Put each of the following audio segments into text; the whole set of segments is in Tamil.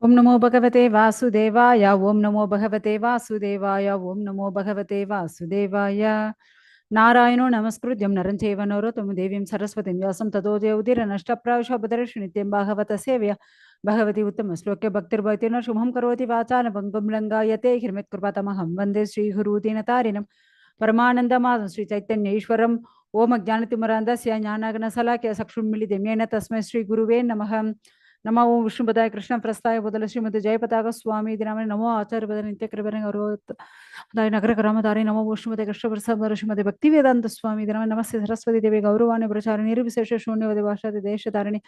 ओम नमो भगवते वासुदेवाय। ओम नमो भगवते वासुदेवाय। ओम नमो भगवते वासुदेवाय। नारायणो नमस्कृत्यं नरं चैव नरोत्तमं देवीं सरस्वतीं व्यासं ततो जयउदीरनष्टप्रावशोपदर्शिनी नित्यं भागवत सेव्य भगवती उत्तमश्लोक्य भक्तिर्भवति न शुभं करोति वाचान भङ्गं लङ्गायते हिरण्यकृपातमहं वन्दे श्रीगुरुदीनतारिणं परमानन्दमाधवं श्रीचैतन्येश्वरम्। ओम ज्ञानतिमिरान्धस्य ज्ञानाग्नशलाकया चक्षुन्मीलितं येन तस्मै श्रीगुरुवे नमः। नमो ओं विष्णुपदाय कृष्ण प्रस्ताय बुदल श्रीमती जयपताक स्वामी दिनामणि नमो आचार्य बदल नित्य कृपण गौरवदाय नगर ग्रामधारी नमो विष्णुपदे कृष्ण प्रसाद श्रीमती भक्ति वेदांत स्वामी दिनामणि नमस्ते सरस्वती देवी गौरवाणी प्रचार निर्विशेष शून्यवदि भाषाति देशधारिणी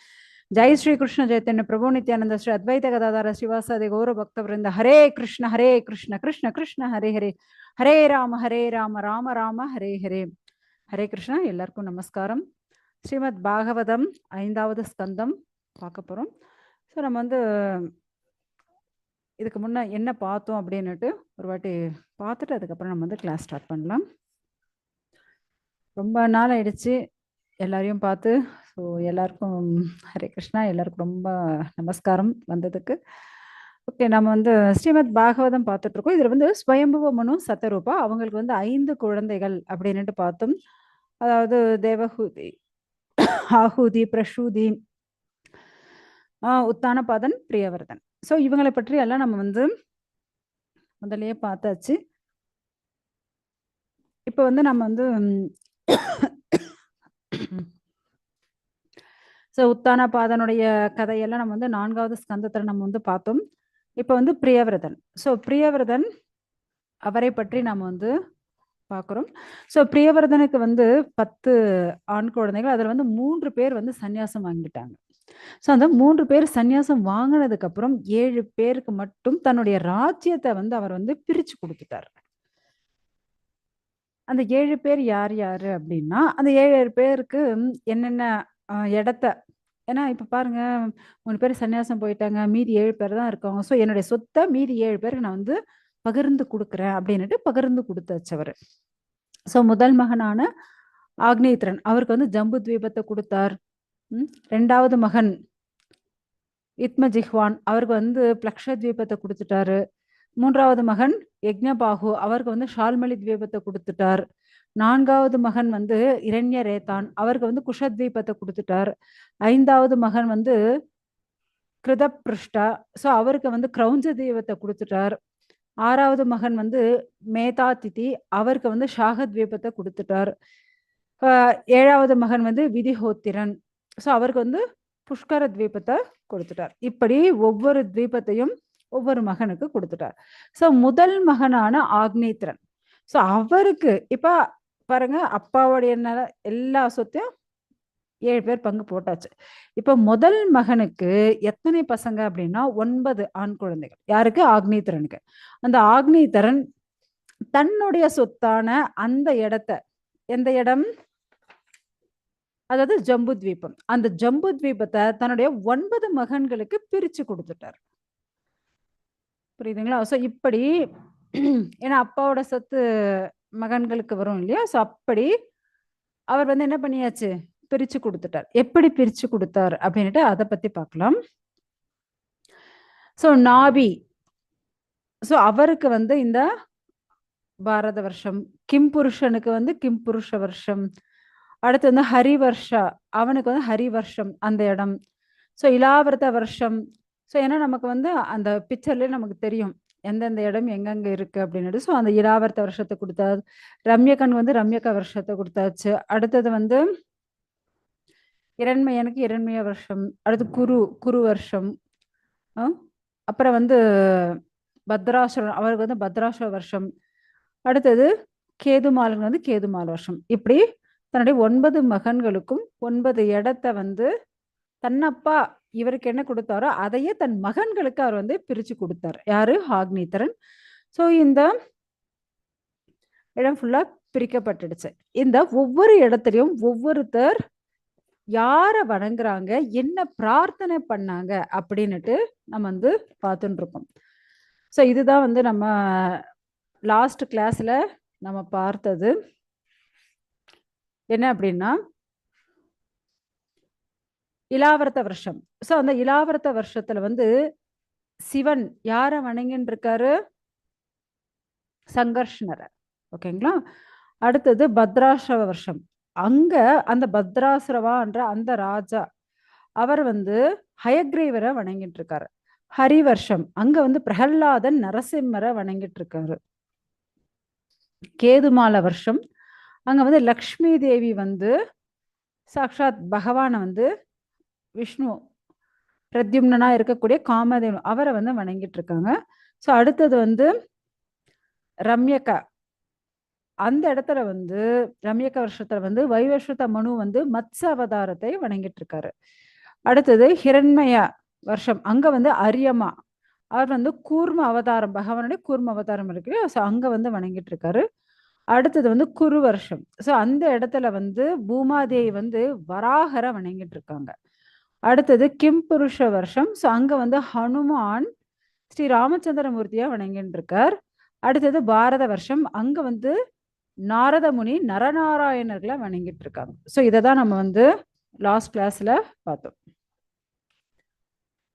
जय श्री कृष्ण चैतन्य प्रभु नित्यानंद श्री अद्वैत गदाधर श्रीवासादि गौर भक्त वृंद हरे कृष्ण कृष्ण कृष्ण हरे हरे हरे राम राम राम हरे हरे हरे कृष्ण एल्लारुक्कुम नमस्कारम। श्रीमद् भागवतम 5வது ஸ்கந்தம் பார்க்க போறோம். ஸோ நம்ம வந்து இதுக்கு முன்ன என்ன பார்த்தோம் அப்படின்னுட்டு ஒரு வாட்டி பார்த்துட்டு அதுக்கப்புறம் நம்ம வந்து கிளாஸ் ஸ்டார்ட் பண்ணலாம். ரொம்ப நாள் ஆயிடுச்சு எல்லாரையும் பார்த்து. ஸோ எல்லாருக்கும் ஹரே கிருஷ்ணா, எல்லாருக்கும் ரொம்ப நமஸ்காரம் வந்ததுக்கு. ஓகே, நம்ம வந்து ஸ்ரீமத் பாகவதம் பார்த்துட்டு இருக்கோம். இதில் வந்து ஸ்வயம்புவ மனு சத்தரூபா அவங்களுக்கு வந்து 5 குழந்தைகள் அப்படின்னுட்டு பார்த்தோம். அதாவது தேவஹூதி, ஆஹூதி, பிரசூதி, உத்தானபாதன், பிரியவர்தன். ஸோ இவங்களை பற்றி எல்லாம் நம்ம வந்து முதல்லயே பார்த்தாச்சு. இப்போ வந்து நம்ம வந்து ஸோ உத்தானபாதனுடைய கதையெல்லாம் நம்ம வந்து 4வது ஸ்கந்தத்தில் நம்ம வந்து பார்த்தோம். இப்போ வந்து பிரியவர்தன். ஸோ பிரியவர்தன் அவரை பற்றி நம்ம வந்து பார்க்குறோம். ஸோ பிரியவர்தனுக்கு வந்து 10 ஆண் குழந்தைகள். அதில் வந்து 3 பேர் வந்து சன்னியாசம் வாங்கிட்டாங்க. ஸோ அந்த 3 பேர் சன்னியாசம் வாங்கினதுக்கு அப்புறம் 7 பேருக்கு மட்டும் தன்னுடைய ராஜ்யத்தை வந்து அவர் வந்து பிரிச்சு கொடுத்துட்டார். அந்த 7 பேர் யார் யாரு அப்படின்னா, அந்த 7 பேருக்கு என்னென்ன இடத்த, ஏன்னா இப்ப பாருங்க 3 பேர் சன்னியாசம் போயிட்டாங்க, மீதி 7 பேர் தான் இருக்காங்க. ஸோ என்னுடைய சொத்தை மீதி 7 பேருக்கு நான் வந்து பகிர்ந்து கொடுக்குறேன் அப்படின்னுட்டு பகிர்ந்து கொடுத்தாச்சு அவர். ஸோ முதல் மகனான ஆக்னேத்ரன் அவருக்கு வந்து ஜம்பு தீபத்தை கொடுத்தார். 2வது மகன் இத்மஜிஹ்வான் அவருக்கு வந்து பிளக்ஷ தீபத்தை கொடுத்துட்டாரு. 3வது மகன் யக்ஞபாகு அவருக்கு வந்து ஷால்மலி தீபத்தை கொடுத்துட்டார். 4வது மகன் வந்து இரண்ய ரேதான் அவருக்கு வந்து குஷத்வீபத்தை கொடுத்துட்டார். 5வது மகன் வந்து கிருதப்ருஷ்டா, ஸோ அவருக்கு வந்து கிரௌஞ்ச தீபத்தை கொடுத்துட்டார். 6வது மகன் வந்து மேதாதிதி அவருக்கு வந்து ஷாகத்வீபத்தை கொடுத்துட்டார். 7வது மகன் வந்து விதிஹோத்திரன், ஸோ அவருக்கு வந்து புஷ்கர தீபத்தை கொடுத்துட்டார். இப்படி ஒவ்வொரு தீபத்தையும் ஒவ்வொரு மகனுக்கு கொடுத்துட்டார். ஸோ முதல் மகனான ஆக்னேத்ரன், ஸோ அவருக்கு இப்ப பாருங்க அப்பாவுடைய எல்லா சொத்தையும் 7 பேர் பங்கு போட்டாச்சு. இப்ப முதல் மகனுக்கு எத்தனை பசங்க அப்படின்னா 9 ஆண் குழந்தைகள். யாருக்கு? ஆக்னேத்ரனுக்கு. அந்த ஆக்னேத்ரன் தன்னுடைய சொத்தான அந்த இடத்த, எந்த இடம், அதாவது ஜம்பு தீபம், அந்த ஜம்பு தீபத்தை தன்னுடைய 9 மகன்களுக்கு பிரிச்சு கொடுத்துட்டார். புரியுதுங்களா? ஸோ இப்படி ஏன்னா அப்பாவோட சொத்து மகன்களுக்கு வரும் இல்லையா? ஸோ அப்படி அவர் வந்து என்ன பண்ணியாச்சு, பிரிச்சு கொடுத்துட்டார். எப்படி பிரிச்சு கொடுத்தார் அப்படின்ட்டு அதை பத்தி பார்க்கலாம். ஸோ நாபி, ஸோ அவருக்கு வந்து இந்த பாரத வருஷம், கிம் புருஷனுக்கு வந்து கிம் புருஷ வருஷம், அடுத்து வந்து ஹரி வருஷா அவனுக்கு வந்து ஹரி வருஷம் அந்த இடம். ஸோ இலாவிரத வருஷம். ஸோ ஏன்னா நமக்கு வந்து அந்த பிக்சர்லேயே நமக்கு தெரியும் எந்தெந்த இடம் எங்கெங்க இருக்கு அப்படின்னுட்டு. ஸோ அந்த இலாவர்த்த வருஷத்தை கொடுத்தாரு. ரம்யகன் வந்து ரம்யக வருஷத்தை கொடுத்தாச்சு. அடுத்தது வந்து இரண்மயனுக்கு இரண்மய வருஷம், அடுத்து குரு வருஷம், அப்புறம் வந்து பத்ராசுரன் அவருக்கு வந்து பத்ராசுர வருஷம், அடுத்தது கேதுமாலன் வந்து கேதுமால் வருஷம். இப்படி தன்னுடைய 9 மகன்களுக்கும் 9 இடத்த வந்து தன்னப்பா இவருக்கு என்ன கொடுத்தாரோ அதையே தன் மகன்களுக்கு அவர் வந்து பிரிச்சு கொடுத்தார். யாரு? ஆக்னேத்ரன். ஸோ இந்த இடம் ஃபுல்லா பிரிக்கப்பட்டுடுச்சு. இந்த ஒவ்வொரு இடத்துலையும் ஒவ்வொருத்தர் யார வணங்குறாங்க, என்ன பிரார்த்தனை பண்ணாங்க அப்படின்னுட்டு நம்ம வந்து பார்த்துட்டு இருக்கோம். ஸோ இதுதான் வந்து நம்ம லாஸ்ட் கிளாஸ்ல நம்ம பார்த்தது என்ன அப்படின்னா இலாவரத்த வருஷம். ஸோ அந்த இலாவரத்த வருஷத்துல வந்து சிவன் யார வணங்கின்னு இருக்காரு? சங்கர்ஷ்ணரை. ஓகேங்களா? அடுத்தது பத்ராஸ்ரவ வருஷம். அங்க அந்த பத்ராசுரவான்ற அந்த ராஜா அவர் வந்து ஹயக்ரீவரை வணங்கிட்டு இருக்காரு. ஹரி வருஷம் அங்க வந்து பிரகல்லாதன் நரசிம்மரை வணங்கிட்டு இருக்காரு. கேதுமால வருஷம் அங்க வந்து லக்ஷ்மி தேவி வந்து சாக்ஷாத் பகவான வந்து விஷ்ணு பிரத்யும்னா இருக்கக்கூடிய காமதேனு அவரை வந்து வணங்கிட்டு இருக்காங்க. ஸோ அடுத்தது வந்து ரம்யகா அந்த இடத்துல வந்து ரம்யக வருஷத்துல வந்து வைவஸ்வத மனு வந்து மத்ஸ்ய அவதாரத்தை வணங்கிட்டு இருக்காரு. அடுத்தது ஹிரண்மய வருஷம் அங்க வந்து அரியமா அவர் வந்து கூர்ம அவதாரம் பகவானுடைய கூர்ம அவதாரம் இருக்கு. ஸோ அங்க வந்து வணங்கிட்டு இருக்காரு. அடுத்தது வந்து குரு வருஷம். ஸோ அந்த இடத்துல வந்து பூமாதேவி வந்து வராகரை வணங்கிட்டு இருக்காங்க. அடுத்தது கிம் புருஷ வருஷம். ஸோ அங்க வந்து ஹனுமான் ஸ்ரீ ராமச்சந்திரமூர்த்தியா வணங்கிட்டு இருக்கார். அடுத்தது பாரத வருஷம் அங்க வந்து நாரத முனி நரநாராயணர்களை வணங்கிட்டு இருக்காங்க. ஸோ இதை தான் நம்ம வந்து லாஸ்ட் கிளாஸ்ல பார்த்தோம்.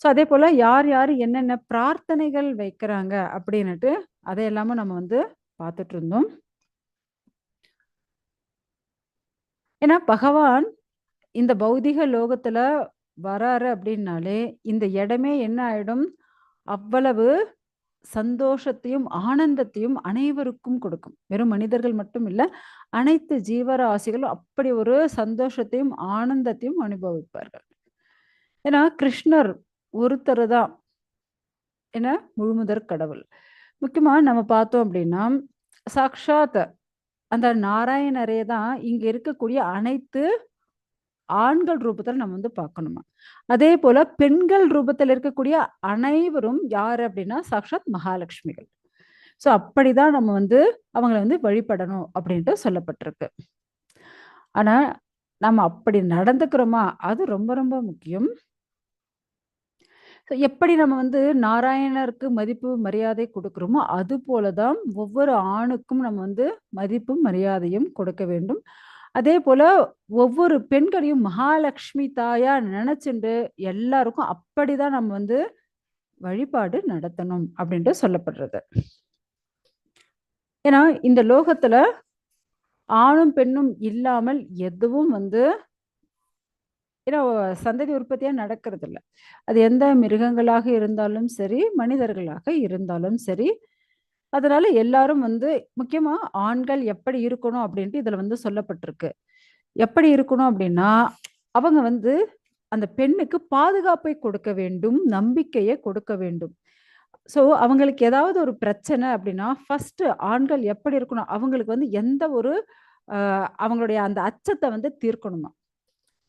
ஸோ அதே போல யார் யார் என்னென்ன பிரார்த்தனைகள் வைக்கிறாங்க அப்படின்னுட்டு அதை எல்லாமே நம்ம வந்து பார்த்துட்டு இருந்தோம். ஏன்னா பகவான் இந்த பௌதிக லோகத்துல வராரு அப்படின்னாலே இந்த இடமே என்ன ஆயிடும்? அவ்வளவு சந்தோஷத்தையும் ஆனந்தத்தையும் அனைவருக்கும் கொடுக்கும். வெறும் மனிதர்கள் மட்டும் இல்ல, அனைத்து ஜீவராசிகளும் அப்படி ஒரு சந்தோஷத்தையும் ஆனந்தத்தையும் அனுபவிப்பார்கள். ஏன்னா கிருஷ்ணர் ஒருத்தர் தான் என்ன முழுமுதற் கடவுள். முக்கியமா நம்ம பார்த்தோம் அப்படின்னா சாக்ஷாத் அந்த நாராயணரே தான் இங்க இருக்கக்கூடிய அனைத்து ஆண்கள் ரூபத்துல நம்ம வந்து பார்க்கணுமா. அதே போல பெண்கள் ரூபத்தில் இருக்கக்கூடிய அனைவரும் யாரு அப்படின்னா சாக்ஷாத் மகாலட்சுமிகள். ஸோ அப்படிதான் நம்ம வந்து அவங்கள வந்து வழிபடணும் அப்படின்ட்டு சொல்லப்பட்டிருக்கு. ஆனா நம்ம அப்படி நடந்துக்கிறோமா அது ரொம்ப ரொம்ப முக்கியம். எப்படி நம்ம வந்து நாராயணருக்கு மதிப்பு மரியாதை கொடுக்கிறோமோ அது போலதான் ஒவ்வொரு ஆணுக்கும் நம்ம வந்து மதிப்பும் மரியாதையும் கொடுக்க வேண்டும். அதே போல ஒவ்வொரு பெண்களையும் மகாலட்சுமி தாயா நினைச்சுண்டு எல்லாருக்கும் அப்படிதான் நம்ம வந்து வழிபாடு நடத்தணும் அப்படின்ட்டு சொல்லப்படுறது. ஏன்னா இந்த லோகத்துல ஆணும் பெண்ணும் இல்லாமல் எதுவும் வந்து ஏன்னா சந்ததி உற்பத்தியா நடக்கிறது இல்லை. அது எந்த மிருகங்களாக இருந்தாலும் சரி மனிதர்களாக இருந்தாலும் சரி. அதனால எல்லாரும் வந்து முக்கியமா ஆண்கள் எப்படி இருக்கணும் அப்படின்ட்டு இதுல வந்து சொல்லப்பட்டிருக்கு. எப்படி இருக்கணும் அப்படின்னா அவங்க வந்து அந்த பெண்ணுக்கு பாதுகாப்பை கொடுக்க வேண்டும், நம்பிக்கையை கொடுக்க வேண்டும். ஸோ அவங்களுக்கு ஏதாவது ஒரு பிரச்சனை அப்படின்னா ஃபர்ஸ்ட் ஆண்கள் எப்படி இருக்கணும்? அவங்களுக்கு வந்து எந்த ஒரு அவங்களுடைய அந்த அச்சத்தை வந்து தீர்க்கணுமா.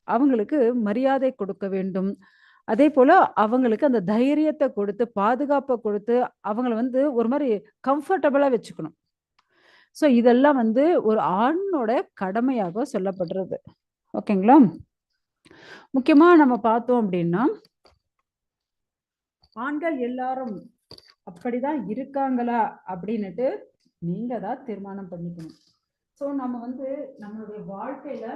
அவங்களுக்கு மரியாதை கொடுக்க வேண்டும். அதே போல அவங்களுக்கு அந்த தைரியத்தை கொடுத்து, பாதுகாப்பை கொடுத்து, அவங்கள வந்து ஒரு மாரி கம்ஃபர்டபுளா வச்சுக்கணும். ஸோ இதெல்லாம் வந்து ஒரு ஆணோட கடமையாக சொல்லப்படுறது. ஓகேங்களா? முக்கியமா நம்ம பார்த்தோம் அப்படின்னா, ஆண்கள் எல்லாரும் அப்படிதான் இருக்காங்களா அப்படின்னுட்டு நீங்க தான் தீர்மானம் பண்ணிக்கணும். ஸோ நம்ம வந்து நம்மளுடைய வாழ்க்கையில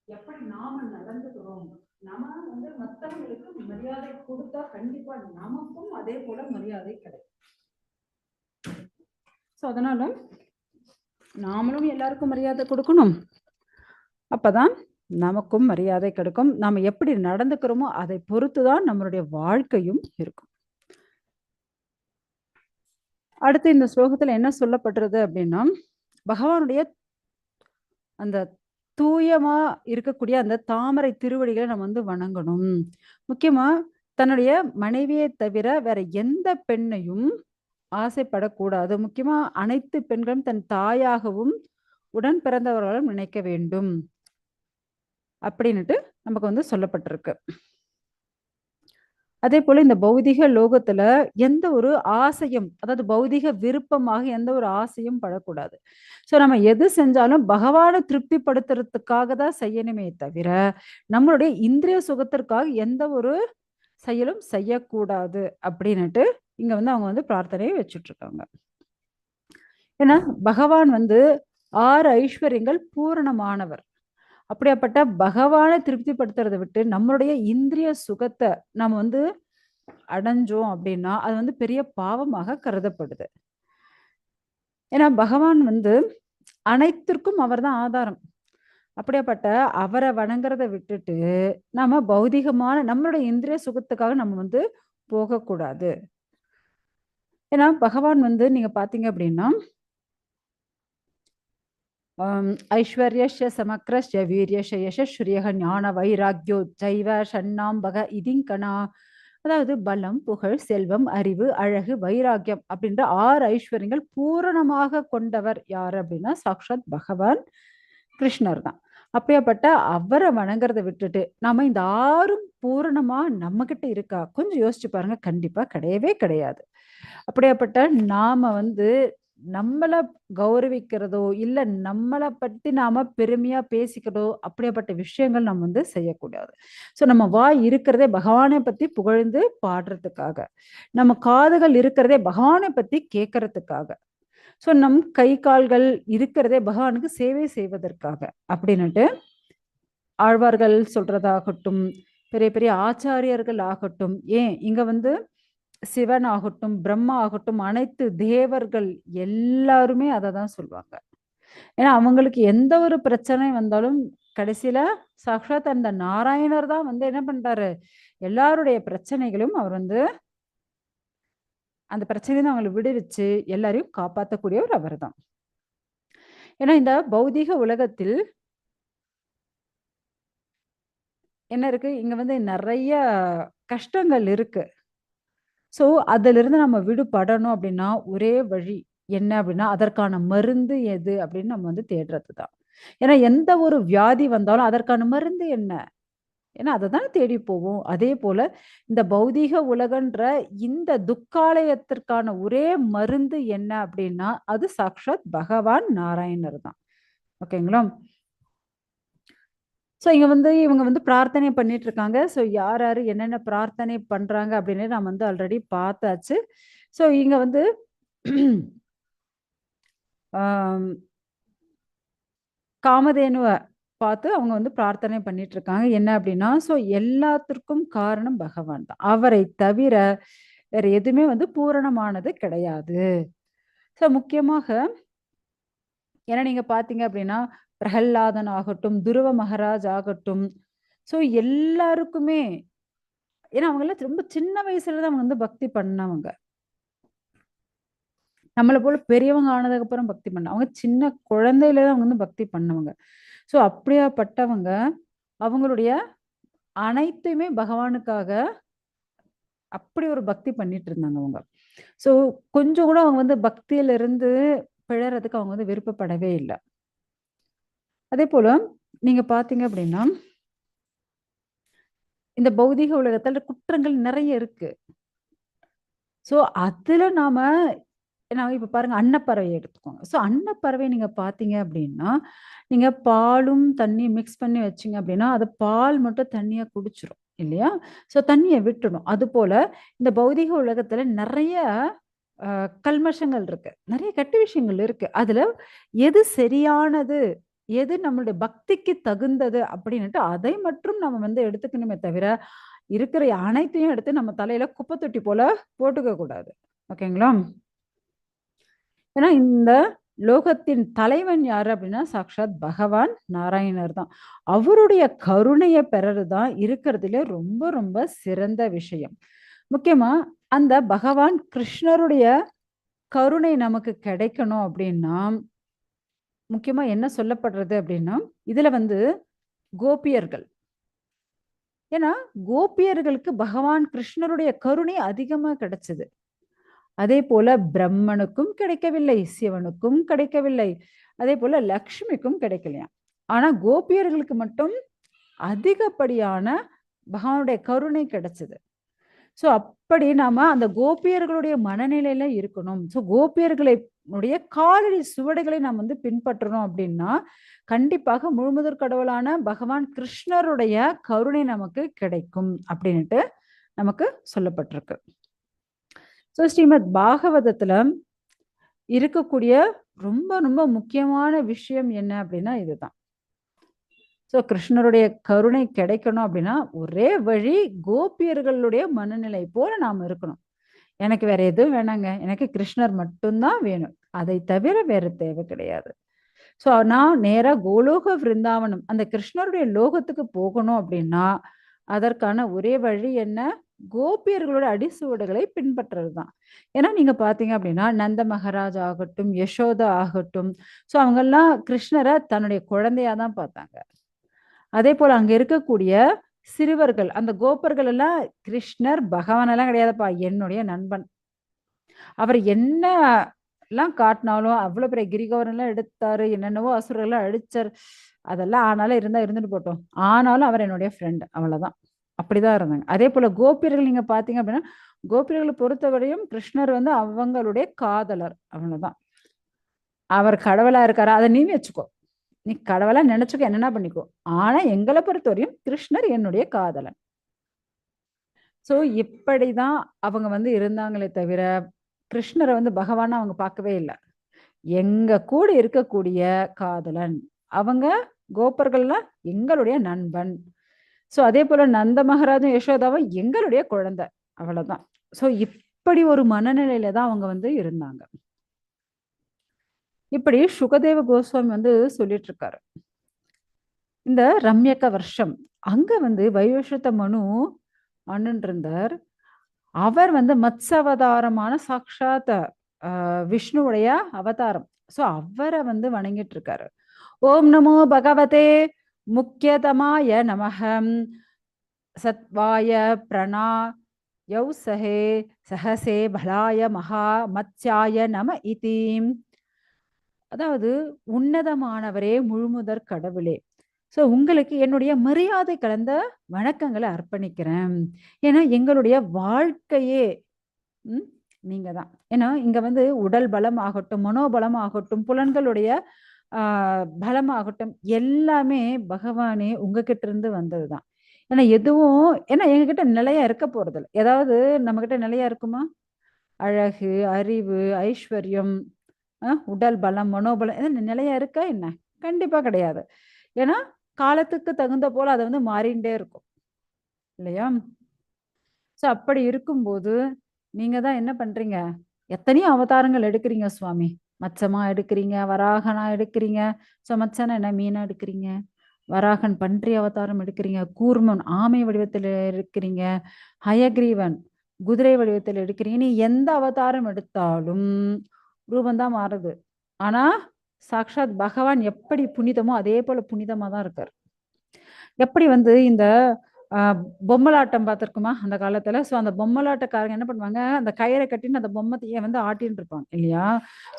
எப்படி நாம நடந்துக்கிறோம், நம்ம வந்து மற்றவங்களுக்கு மரியாதை கொடுத்தா கண்டிப்பா நமக்கும் அதே போல மரியாதை கிடைக்கும். ஸோ அதனால நாமளும் எல்லாருக்கும் மரியாதை கொடுக்கணும். அப்பதான் நமக்கும் மரியாதை கிடைக்கும். நாம எப்படி நடந்துக்கிறோமோ அதை பொறுத்துதான் நம்மளுடைய வாழ்க்கையும் இருக்கும். அடுத்து இந்த ஸ்லோகத்துல என்ன சொல்லப்படுறது அப்படின்னா பகவானுடைய அந்த தூயமா இருக்கக்கூடிய அந்த தாமரை திருவடிகளை நம்ம வந்து வணங்கணும். முக்கியமா தன்னுடைய மனைவியை தவிர வேற எந்த பெண்ணையும் ஆசைப்படக்கூடாது. முக்கியமா அனைத்து பெண்களும் தன் தாயாகவும் உடன் பிறந்தவர்களும் நினைக்க வேண்டும் அப்படின்னுட்டு நமக்கு வந்து சொல்லப்பட்டிருக்கு. அதே போல இந்த பௌதிக லோகத்துல எந்த ஒரு ஆசையும் அதாவது பௌதிக விருப்பமாக எந்த ஒரு ஆசையும் படக்கூடாது. ஸோ நம்ம எது செஞ்சாலும் பகவானை திருப்திப்படுத்துறதுக்காக தான் செய்யணுமே தவிர நம்மளுடைய இந்திரிய சுகத்திற்காக எந்த ஒரு செயலும் செய்யக்கூடாது அப்படின்னுட்டு இங்க வந்து அவங்க வந்து பிரார்த்தனையை வச்சுட்டு இருக்காங்க. ஏன்னா பகவான் வந்து 6 ஐஸ்வர்யங்கள் பூரணமானவர். அப்படியாப்பட்ட பகவானை திருப்திப்படுத்துறதை விட்டு நம்மளுடைய இந்திரிய சுகத்தை நம்ம வந்து அடைஞ்சோம் அப்படின்னா அது வந்து பெரிய பாவமாக கருதப்படுது. ஏன்னா பகவான் வந்து அனைத்திற்கும் அவர்தான் ஆதாரம். அப்படியாப்பட்ட அவரை வணங்குறத விட்டுட்டு நம்ம பௌதிகமான நம்மளுடைய இந்திரிய சுகத்துக்காக நம்ம வந்து போகக்கூடாது. ஏன்னா பகவான் வந்து நீங்க பாத்தீங்க அப்படின்னா ஐஸ்வர்யஸ்ய சமக்ரஸ்ய வீரியஸ்ய யசஸ்ஸ்ரியः ஞான வைராக்யோ ஜைவ ஷண்ணாம்பக இதிங்கனா. அதாவது பலம், புகழ், செல்வம், அறிவு, அழகு, வைராக்கியம் அப்படின்ற 6 ஐஸ்வர்யங்கள் பூரணமாக கொண்டவர் யார் அப்படின்னா சாக்ஷாத் பகவான் கிருஷ்ணர் தான். அப்படியாப்பட்ட அவரை வணங்குறத விட்டுட்டு நாம இந்த 6ம் பூரணமா நம்ம கிட்ட இருக்கா? கொஞ்சம் யோசிச்சு பாருங்க. கண்டிப்பா கிடையவே கிடையாது. அப்படியாப்பட்ட நாம வந்து நம்மள கௌரவிக்கிறதோ, இல்ல நம்மள பத்தி நாம பெருமையா பேசிக்கிறதோ, அப்படியாப்பட்ட விஷயங்கள் நம்ம வந்து செய்யக்கூடாது. ஸோ நம்ம வாய் இருக்கிறதே பகவானை பத்தி புகழ்ந்து பாடுறதுக்காக. நம்ம காதுகள் இருக்கிறதே பகவானை பத்தி கேட்கறதுக்காக. ஸோ நம் கை, கால்கள் இருக்கிறதே பகவானுக்கு சேவை செய்வதற்காக. அப்படின்னுட்டு ஆழ்வார்கள் சொல்றதாகட்டும், பெரிய பெரிய ஆச்சாரியர்கள் ஆகட்டும், ஏன் இங்க வந்து சிவன் ஆகட்டும், பிரம்மா ஆகட்டும், அனைத்து தேவர்கள் எல்லாருமே அததான் சொல்லுவாங்க. ஏன்னா அவங்களுக்கு எந்த ஒரு பிரச்சனை வந்தாலும் கடைசியில சாக்ஷாத் அந்த நாராயணர் தான் வந்து என்ன பண்றாரு? எல்லாருடைய பிரச்சனைகளும் அவர் வந்து அந்த பிரச்சனையில அவங்கள விடுவிச்சு எல்லாரையும் காப்பாத்தக்கூடியவர் அவர்தான். ஏன்னா இந்த பௌதீக உலகத்தில் என்ன இருக்கு? இங்க வந்து நெறைய கஷ்டங்கள் இருக்கு. ஸோ அதிலிருந்து நம்ம விடுபடணும் அப்படின்னா, ஒரே வழி என்ன அப்படின்னா, அதற்கான மருந்து எது அப்படின்னு நம்ம வந்து தேடுறது தான். ஏன்னா எந்த ஒரு வியாதி வந்தாலும் அதற்கான மருந்து என்ன? ஏன்னா அததானே தேடி போவோம். அதேபோல இந்த பௌதீக உலகன்ற இந்த துக்காலயத்திற்கான ஒரே மருந்து என்ன அப்படின்னா, அது சாக்ஷாத் பகவான் நாராயணர் தான். ஓகேங்களா? ஸோ இங்க வந்து இவங்க வந்து பிரார்த்தனை பண்ணிட்டு இருக்காங்க. ஸோ யார் யாரு என்னென்ன பிரார்த்தனை பண்றாங்க அப்படின்னு நான் வந்து ஆல்ரெடி பார்த்தாச்சு. ஸோ இங்க வந்து ஆம், காமதேனுவ பார்த்து அவங்க வந்து பிரார்த்தனை பண்ணிட்டு இருக்காங்க. என்ன அப்படின்னா, ஸோ எல்லாத்திற்கும் காரணம் பகவான் தான். அவரை தவிர வேற எதுவுமே வந்து பூரணமானது கிடையாது. ஸோ முக்கியமாக ஏன்னா நீங்க பார்த்தீங்க அப்படின்னா, பிரகல்லாதன் ஆகட்டும், துருவ மகாராஜ் ஆகட்டும், ஸோ எல்லாருக்குமே ஏன்னா அவங்கலாம் ரொம்ப சின்ன வயசுல தான் அவங்க வந்து பக்தி பண்ணவங்க. நம்மள போல பெரியவங்க ஆனதுக்கு அப்புறம் பக்தி பண்ண. அவங்க சின்ன குழந்தையில தான் அவங்க வந்து பக்தி பண்ணவங்க. ஸோ அப்படியாப்பட்டவங்க, அவங்களுடைய அனைத்துமே பகவானுக்காக அப்படி ஒரு பக்தி பண்ணிட்டு இருந்தாங்க அவங்க. ஸோ கொஞ்சம் கூட அவங்க வந்து பக்தியில இருந்து பிழறதுக்கு அவங்க வந்து விருப்பப்படவே இல்ல. அதேபோல நீங்க பார்த்தீங்க அப்படின்னா, இந்த பௌதீக உலகத்துல குற்றங்கள் நெறைய இருக்கு. ஸோ அதுல நாம இப்ப பாருங்க அன்னப்பறவை எடுத்துக்கோங்க. ஸோ அன்னப்பறவை நீங்க பார்த்தீங்க அப்படின்னா, நீங்க பாலும் தண்ணியும் மிக்ஸ் பண்ணி வச்சீங்க அப்படின்னா, அது பால் மட்டும் தண்ணியா குடிச்சிரும். இல்லையா? ஸோ தண்ணிய விட்டுடும். அதுபோல இந்த பௌதீக உலகத்துல நெறைய கல்மஷங்கள் இருக்கு. நெறைய கெட்ட விஷயங்கள் இருக்கு. அதுல எது சரியானது, எது நம்மளுடைய பக்திக்கு தகுந்தது அப்படின்னுட்டு அதை மட்டும் நம்ம வந்து எடுத்துக்கணுமே தவிர, இருக்கிற அனைத்தையும் எடுத்து நம்ம தலையில குப்பை தொட்டி போல போட்டுக்க கூடாது. ஓகேங்களா? ஏன்னா இந்த லோகத்தின் தலைவன் யாரு அப்படின்னா சாக்ஷாத் பகவான் நாராயணர் தான். அவருடைய கருணைய பெறது தான் இருக்கிறதுலே ரொம்ப ரொம்ப சிறந்த விஷயம். முக்கியமா அந்த பகவான் கிருஷ்ணருடைய கருணை நமக்கு கிடைக்கணும் அப்படின்னா, முக்கியமா என்ன சொல்லப்படுறது அப்படின்னா, இதுல வந்து கோபியர்கள். ஏன்னா கோபியர்களுக்கு பகவான் கிருஷ்ணருடைய கருணை அதிகமா கிடைச்சது. அதேபோல பிரம்மனுக்கும் கிடைக்கவில்லை, சிவனுக்கும் கிடைக்கவில்லை. அதேபோல லக்ஷ்மிக்கும் கிடைக்கலையாம். ஆனா கோபியர்களுக்கு மட்டும் அதிகப்படியான பகவானுடைய கருணை கிடைச்சது. ஸோ அப்படி நாம அந்த கோபியர்களுடைய மனநிலையில இருக்கணும். ஸோ கோபியர்களை உடைய காலடி சுவடுகளை நாம் வந்து பின்பற்றணும் அப்படின்னா, கண்டிப்பாக முழுமுதற் கடவுளான பகவான் கிருஷ்ணருடைய கருணை நமக்கு கிடைக்கும் அப்படின்னுட்டு நமக்கு சொல்லப்பட்டிருக்கு. ஸோ ஸ்ரீமத் பாகவதத்துல இருக்கக்கூடிய ரொம்ப ரொம்ப முக்கியமான விஷயம் என்ன அப்படின்னா இதுதான். ஸோ கிருஷ்ணருடைய கருணை கிடைக்கணும் அப்படின்னா ஒரே வழி கோபியர்களுடைய மனநிலை போல நாம் இருக்கணும். எனக்கு வேற எதுவும் வேணாங்க, எனக்கு கிருஷ்ணர் மட்டும்தான் வேணும், அதை தவிர வேற தேவை கிடையாது. ஸோ நான் நேரா கோலோக விருந்தாவனம் அந்த கிருஷ்ணருடைய லோகத்துக்கு போகணும் அப்படின்னா அதற்கான ஒரே வழி என்ன? கோபியர்களோட அடிசுவடுகளை பின்பற்றுறது தான். ஏன்னா நீங்க பாத்தீங்க அப்படின்னா நந்த மகாராஜ் ஆகட்டும், யசோதா ஆகட்டும், ஸோ அவங்கெல்லாம் கிருஷ்ணரை தன்னுடைய குழந்தையா தான் பார்த்தாங்க. அதே போல அங்க இருக்கக்கூடிய சிறுவர்கள் அந்த கோப்பர்கள் எல்லாம் கிருஷ்ணர் பகவான் எல்லாம் கிடையாதுப்பா, என்னுடைய நண்பன். அவர் என்ன எல்லாம் காட்டினாலும் அவ்வளவு பெரிய கிரிகோவரம் எல்லாம் எடுத்தாரு, என்னென்னவோ அசுரெல்லாம் அடிச்சார், அதெல்லாம் ஆனாலும் இருந்தா இருந்துட்டு போட்டோம், ஆனாலும் அவர் என்னுடைய ஃப்ரெண்ட், அவ்வளவுதான். அப்படிதான் இருந்தாங்க. அதே போல கோபியர்கள் நீங்க பாத்தீங்க அப்படின்னா கோபியர்களை பொறுத்தவரையும் கிருஷ்ணர் வந்து அவங்களுடைய காதலர், அவ்வளவுதான். அவர் கடவுளா இருக்காரா அதை நீ வச்சுக்கோ, நீ கடவுளா நினைச்சுக்க, என்னன்னா பண்ணிக்கோ, ஆனா எங்களை பொறுத்தவரையும் கிருஷ்ணர் என்னுடைய காதலன். சோ இப்படிதான் அவங்க வந்து இருந்தாங்களே தவிர கிருஷ்ணரை வந்து பகவானா அவங்க பார்க்கவே இல்லை. எங்க கூட இருக்கக்கூடிய காதலன், அவங்க கோபர்கள்லாம் எங்களுடைய நண்பன். சோ அதே போல நந்த மகாராஜும் யசோதாவும் எங்களுடைய குழந்தை, அவ்வளவுதான். சோ இப்படி ஒரு மனநிலையில தான் அவங்க வந்து இருந்தாங்க. இப்படி சுகதேவ கோஸ்வாமி வந்து சொல்லிட்டு இருக்காரு. இந்த ரம்யக்க வருஷம் அங்க வந்து வைவஸ்வத மனு அண்ணன் இருந்தார். அவர் வந்து மத்ஸ்யாவதாரமான சாக்ஷாத் விஷ்ணுவுடைய அவதாரம். சோ அவரை வந்து வணங்கிட்டு இருக்காரு. ஓம் நமோ பகவதே முக்கியதமாய நமகம் சத்வாய பிரணா யௌசஹே சஹசே பலாய மகா மத்ஸ்யாய நம இதி. அதாவது உன்னதமானவரே, முழுமுதற் கடவுளே, சோ உங்களுக்கு என்னுடைய மரியாதை கலந்த வணக்கங்களை அர்ப்பணிக்கிறேன். ஏன்னா எங்களுடைய வாழ்க்கையே நீங்க தான். ஏன்னா இங்க வந்து உடல் பலம் ஆகட்டும், மனோபலம் ஆகட்டும், புலன்களுடைய பலம் ஆகட்டும், எல்லாமே பகவானே உங்ககிட்ட இருந்து வந்ததுதான். ஏன்னா எதுவும் ஏன்னா எங்ககிட்ட நிலையா இருக்க போறது இல்லை. ஏதாவது நம்ம கிட்ட நிலையா இருக்குமா? அழகு, அறிவு, ஐஸ்வர்யம், உடல் பலம், மனோபலம் இது நிலையா இருக்கா என்ன? கண்டிப்பா கிடையாது. ஏன்னா காலத்துக்கு தகுந்த போல அதை வந்து மாறிண்டே இருக்கும் இல்லையா? சோ அப்படி இருக்கும்போது நீங்க தான் என்ன பண்றீங்க? எத்தனையோ அவதாரங்கள் எடுக்கிறீங்க சுவாமி. மச்சமா எடுக்கிறீங்க, வராகனா எடுக்கிறீங்க. சோ மச்சனா என்ன, மீனா எடுக்கிறீங்க, வராகன் பன்றி அவதாரம் எடுக்கிறீங்க, கூர்மன் ஆமை வடிவத்தில் இருக்கிறீங்க, ஹயக்ரீவன் குதிரை வடிவத்தில் எடுக்கிறீங்க. நீ எந்த அவதாரம் எடுத்தாலும் ரூபந்தான் மாறுது. ஆனா சாக்ஷாத் பகவான் எப்படி புனிதமோ அதே போல புனிதமா தான் இருக்காரு. எப்படி வந்து இந்த பொம்மலாட்டம் பார்த்திருக்குமா அந்த காலத்துல? சோ அந்த பொம்மலாட்டக்காரங்க என்ன பண்ணுவாங்க, அந்த கயிறை கட்டின்னு அந்த பொம்மையை வந்து ஆட்டின்னு இருப்பாங்க இல்லையா?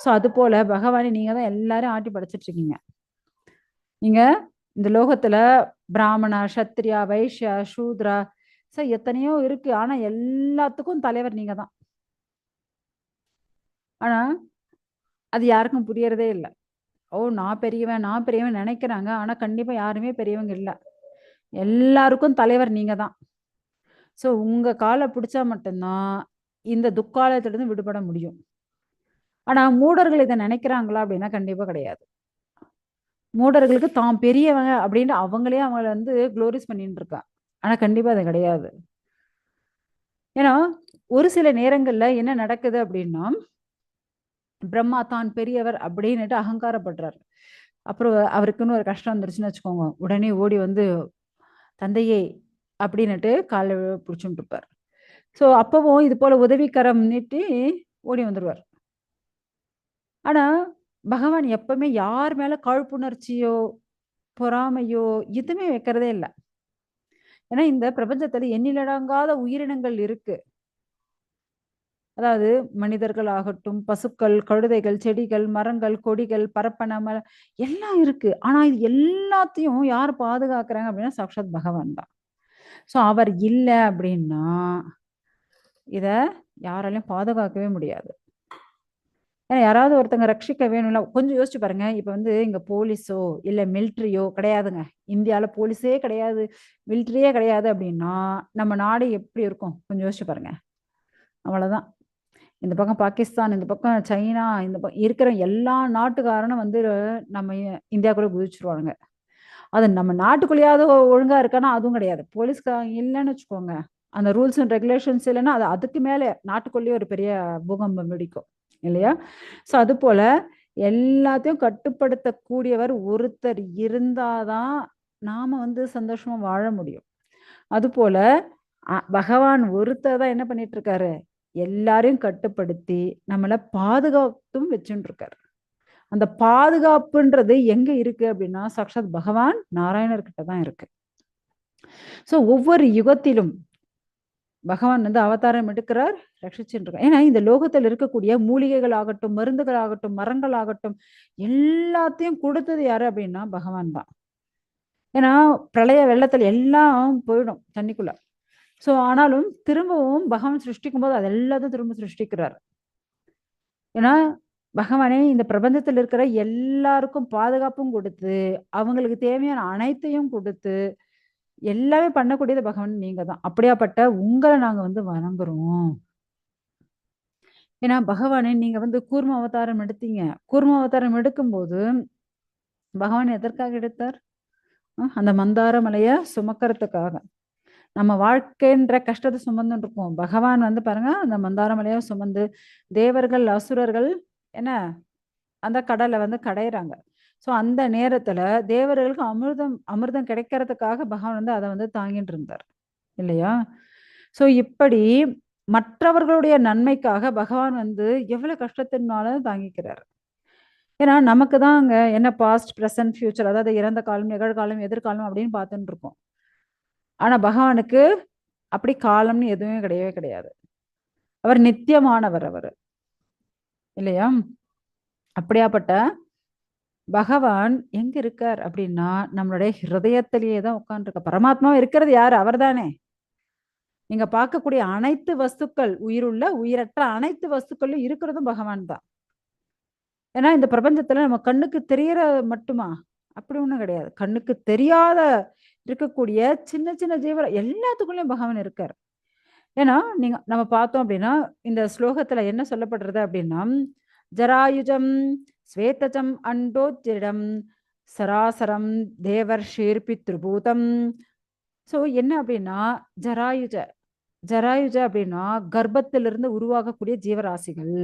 சோ அது போல பகவானை நீங்க தான் எல்லாரும் ஆட்டி படைச்சிட்டு இருக்கீங்க. நீங்க இந்த லோகத்துல பிராமணா, சத்திரியா, வைஷ்யா, சூத்ரா, சோ எத்தனையோ இருக்கு. ஆனா எல்லாத்துக்கும் தலைவர் நீங்க தான். ஆனா அது யாருக்கும் புரியறதே இல்லை. ஓ நான் பெரியவன், நான் பெரியவன் நினைக்கிறாங்க. ஆனா கண்டிப்பா யாருமே பெரியவங்க இல்ல. எல்லாருக்கும் தலைவர் நீங்க தான். சோ உங்க காலை பிடிச்சா மட்டும்தான் இந்த துக்காலத்திலிருந்து விடுபட முடியும். ஆனா மூடர்கள் இதை நினைக்கிறாங்களா அப்படின்னா கண்டிப்பா கிடையாது. மூடர்களுக்கு தாம் பெரியவங்க அப்படின்னு அவங்களே அவங்கள வந்து குளோரிஸ் பண்ணிட்டு இருக்கா. ஆனா கண்டிப்பா அது கிடையாது. ஏன்னா ஒரு சில நேரங்கள்ல என்ன நடக்குது அப்படின்னா பிரம்மா தான் பெரியவர் அப்படின்னுட்டு அகங்காரப்படுறாரு. அப்புறம் அவருக்குன்னு ஒரு கஷ்டம் வந்துருச்சுன்னு வச்சுக்கோங்க, உடனே ஓடி வந்து தந்தையே அப்படின்னுட்டு காலை பிடிச்சுட்டு இருப்பார். சோ அப்பவும் இது போல உதவிக்கரம் நீட்டி ஓடி வந்துருவார். ஆனா பகவான் எப்பவுமே யார் மேல காழ்ப்புணர்ச்சியோ பொறாமையோ எதுவுமே வைக்கிறதே இல்லை. ஏன்னா இந்த பிரபஞ்சத்துல எண்ணிலடங்காத உயிரினங்கள் இருக்கு. அதாவது மனிதர்கள் ஆகட்டும், பசுக்கள், கழுதைகள், செடிகள், மரங்கள், கொடிகள், பரப்பன எல்லாம் இருக்கு. ஆனா இது எல்லாத்தையும் யார் பாதுகாக்கிறாங்க அப்படின்னா சாக்ஷாத் பகவான் தான். சோ அவர் இல்லை அப்படின்னா இத யாராலையும் பாதுகாக்கவே முடியாது. ஏன்னா யாராவது ஒருத்தங்க ரட்சிக்க வேணும்ல. கொஞ்சம் யோசிச்சு பாருங்க. இப்ப வந்து இங்க போலீஸோ இல்ல மிலிட்டரியோ கிடையாதுங்க. இந்தியால போலீஸே கிடையாது, மிலிட்டரியே கிடையாது அப்படின்னா நம்ம நாடு எப்படி இருக்கும்? கொஞ்சம் யோசிச்சு பாருங்க. அவ்வளவுதான். இந்த பக்கம் பாகிஸ்தான், இந்த பக்கம் சைனா, இந்த இருக்கிற எல்லா நாட்டுக்காரனும் வந்து நம்ம இந்தியாக்குள்ள குதிச்சிருவாங்க. அது நம்ம நாட்டுக்குள்ளேயாவது ஒழுங்கா இருக்கானா அதுவும் கிடையாது. போலீஸ்காரங்க இல்லைன்னு வச்சுக்கோங்க, அந்த ரூல்ஸ் அண்ட் ரெகுலேஷன்ஸ் இல்லைன்னா அது அதுக்கு மேலே நாட்டுக்குள்ளேயே ஒரு பெரிய பூகம்பம் வெடிக்கும் இல்லையா? ஸோ அது போல எல்லாத்தையும் கட்டுப்படுத்தக்கூடியவர் ஒருத்தர் இருந்தாதான் நாம வந்து சந்தோஷமா வாழ முடியும். அது போல பகவான் ஒருத்தர் தான் என்ன பண்ணிட்டு இருக்காரு, எல்லாரையும் கட்டுப்படுத்தி நம்மளை பாதுகாத்தும் வச்சுட்டு இருக்காரு. அந்த பாதுகாப்புன்றது எங்க இருக்கு அப்படின்னா சாக்ஷாத் பகவான் நாராயணர்கிட்ட தான் இருக்கு. சோ ஒவ்வொரு யுகத்திலும் பகவான் வந்து அவதாரம் எடுக்கிறார், ரட்சிச்சுட்டு இருக்கார். ஏன்னா இந்த லோகத்தில் இருக்கக்கூடிய மூலிகைகள் ஆகட்டும், மருந்துகள் ஆகட்டும், மரங்கள் ஆகட்டும், எல்லாத்தையும் கொடுத்தது யாரு அப்படின்னா பகவான் தான். ஏன்னா பிரளய வெள்ளத்துல எல்லாம் போயிடும் தண்ணிக்குள்ள. சோ ஆனாலும் திரும்பவும் பகவான் சிருஷ்டிக்கும் போது அது எல்லாத்தையும் திரும்ப சிருஷ்டிக்கிறார். ஏன்னா பகவானே இந்த பிரபஞ்சத்தில் இருக்கிற எல்லாருக்கும் பாதுகாப்பும் கொடுத்து, அவங்களுக்கு தேவையான அனைத்தையும் கொடுத்து, எல்லாமே பண்ணக்கூடியது பகவான் நீங்க தான். அப்படியாப்பட்ட உங்களை நாங்க வந்து வணங்குறோம். ஏன்னா பகவானே நீங்க வந்து கூர்ம அவதாரம் எடுத்தீங்க. கூர்ம அவதாரம் எடுக்கும்போது பகவான் எதற்காக எடுத்தார்? அந்த மந்தார மலைய சுமக்கறதுக்காக. நம்ம வாழ்க்கைன்ற கஷ்டத்தை சுமந்துட்டு இருக்கோம். பகவான் வந்து பாருங்க அந்த மந்தார மலைய சுமந்து தேவர்கள், அசுரர்கள் என்ன அந்த கடலை வந்து கடையிறாங்க. ஸோ அந்த நேரத்துல தேவர்களுக்கு அமிர்தம் அமிர்தம் கிடைக்கிறதுக்காக பகவான் வந்து அதை வந்து தாங்கிட்டு இருந்தார் இல்லையா? ஸோ இப்படி மற்றவர்களுடைய நன்மைக்காக பகவான் வந்து எவ்வளவு கஷ்டத்தினாலும் தாங்கிக்கிறார். ஏன்னா நமக்கு தான் அங்க என்ன பாஸ்ட், பிரசன்ட், ஃபியூச்சர், அதாவது இறந்த காலம், நிகழ்காலம், எதிர்காலம் அப்படின்னு பார்த்துட்டு இருக்கோம். ஆனா பகவானுக்கு அப்படி காலம்னு எதுவுமே கிடையவே கிடையாது. அவர் நித்தியமானவர் அவர் இல்லையா? அப்படியாப்பட்ட பகவான் எங்க இருக்கார் அப்படின்னா நம்மளுடைய ஹிருதயத்திலேயே தான் உட்கார்ந்துருக்க. பரமாத்மா இருக்கிறது யாரு? அவர் தானே. நீங்க பார்க்கக்கூடிய அனைத்து வஸ்துக்கள், உயிருள்ள உயிரற்ற அனைத்து வஸ்துக்களும் இருக்கிறதும் பகவான் தான். ஏன்னா இந்த பிரபஞ்சத்துல நம்ம கண்ணுக்கு தெரியற மட்டுமா? அப்படி ஒண்ணும் கிடையாது. கண்ணுக்கு தெரியாத இருக்கக்கூடிய சின்ன சின்ன ஜீவ எல்லாத்துக்குள்ளயும் பகவான் இருக்கார். ஏன்னா நீங்க நம்ம பார்த்தோம் அப்படின்னா இந்த ஸ்லோகத்துல என்ன சொல்லப்படுறது அப்படின்னா, ஜராயுஜம் ஸ்வேதஜம் அண்டோஜிடம் சராசரம் தேவர்ஷீர் பித்ருபூதம். சோ என்ன அப்படின்னா ஜராயுஜ ஜராயுஜ அப்படின்னா கர்ப்பத்திலிருந்து உருவாகக்கூடிய ஜீவராசிகள்.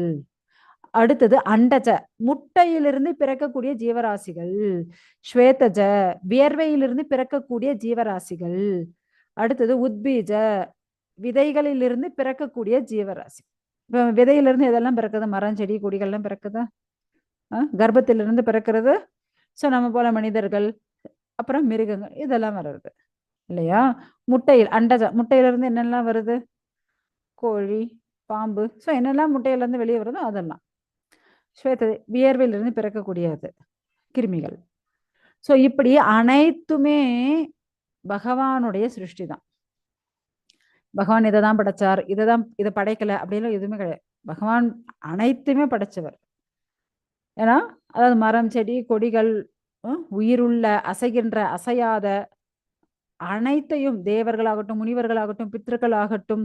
அடுத்தது அண்டஜ முட்டையிலிருந்து பிறக்கக்கூடிய ஜீவராசிகள். ஸ்வேதஜ வியர்வையிலிருந்து பிறக்கக்கூடிய ஜீவராசிகள். அடுத்தது உத்பீஜ விதைகளிலிருந்து பிறக்கக்கூடிய ஜீவராசி. இப்ப விதையிலிருந்து எதெல்லாம் பிறக்குது? மரம், செடி, கொடிகள்லாம் பிறக்குதா? கர்ப்பத்திலிருந்து பிறக்கிறது. ஸோ நம்ம போல மனிதர்கள், அப்புறம் மிருகங்கள் இதெல்லாம் வருது இல்லையா? முட்டையில் அண்டஜ முட்டையிலிருந்து என்னெல்லாம் வருது? கோழி, பாம்பு. ஸோ என்னெல்லாம் முட்டையிலிருந்து வெளியே வருதோ அதெல்லாம். ஸ்வேத வியர்வையிலிருந்து பிறக்கக்கூடியது கிருமிகள். ஸோ இப்படி அனைத்துமே பகவானுடைய சிருஷ்டி தான். பகவான் இதை தான் படைச்சார், இதை படைக்கல அப்படின்னு எதுவுமே கிடையாது. பகவான் அனைத்துமே படைச்சவர். ஏன்னா அதாவது மரம், செடி, கொடிகள், உயிருள்ள அசைகின்ற அசையாத அனைத்தையும் தேவர்களாகட்டும், முனிவர்களாகட்டும், பித்ருக்கள் ஆகட்டும்,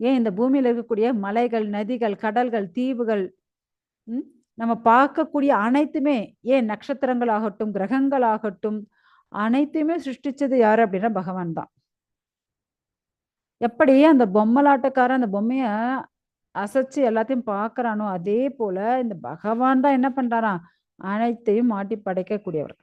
ஏன் இந்த பூமியில இருக்கக்கூடிய மலைகள், நதிகள், கடல்கள், தீவுகள், நம்ம பார்க்கக்கூடிய அனைத்துமே, ஏன் நட்சத்திரங்கள் ஆகட்டும், கிரகங்கள் ஆகட்டும், அனைத்தையுமே சிருஷ்டிச்சது யாரு அப்படின்னா பகவான் தான். எப்படி அந்த பொம்மலாட்டக்காரன் அந்த பொம்மைய அசைச்சு எல்லாத்தையும் பார்க்கறானோ அதே போல இந்த பகவான் தான் என்ன பண்றாராம், அனைத்தையும் மாட்டி படைக்கக்கூடியவர்.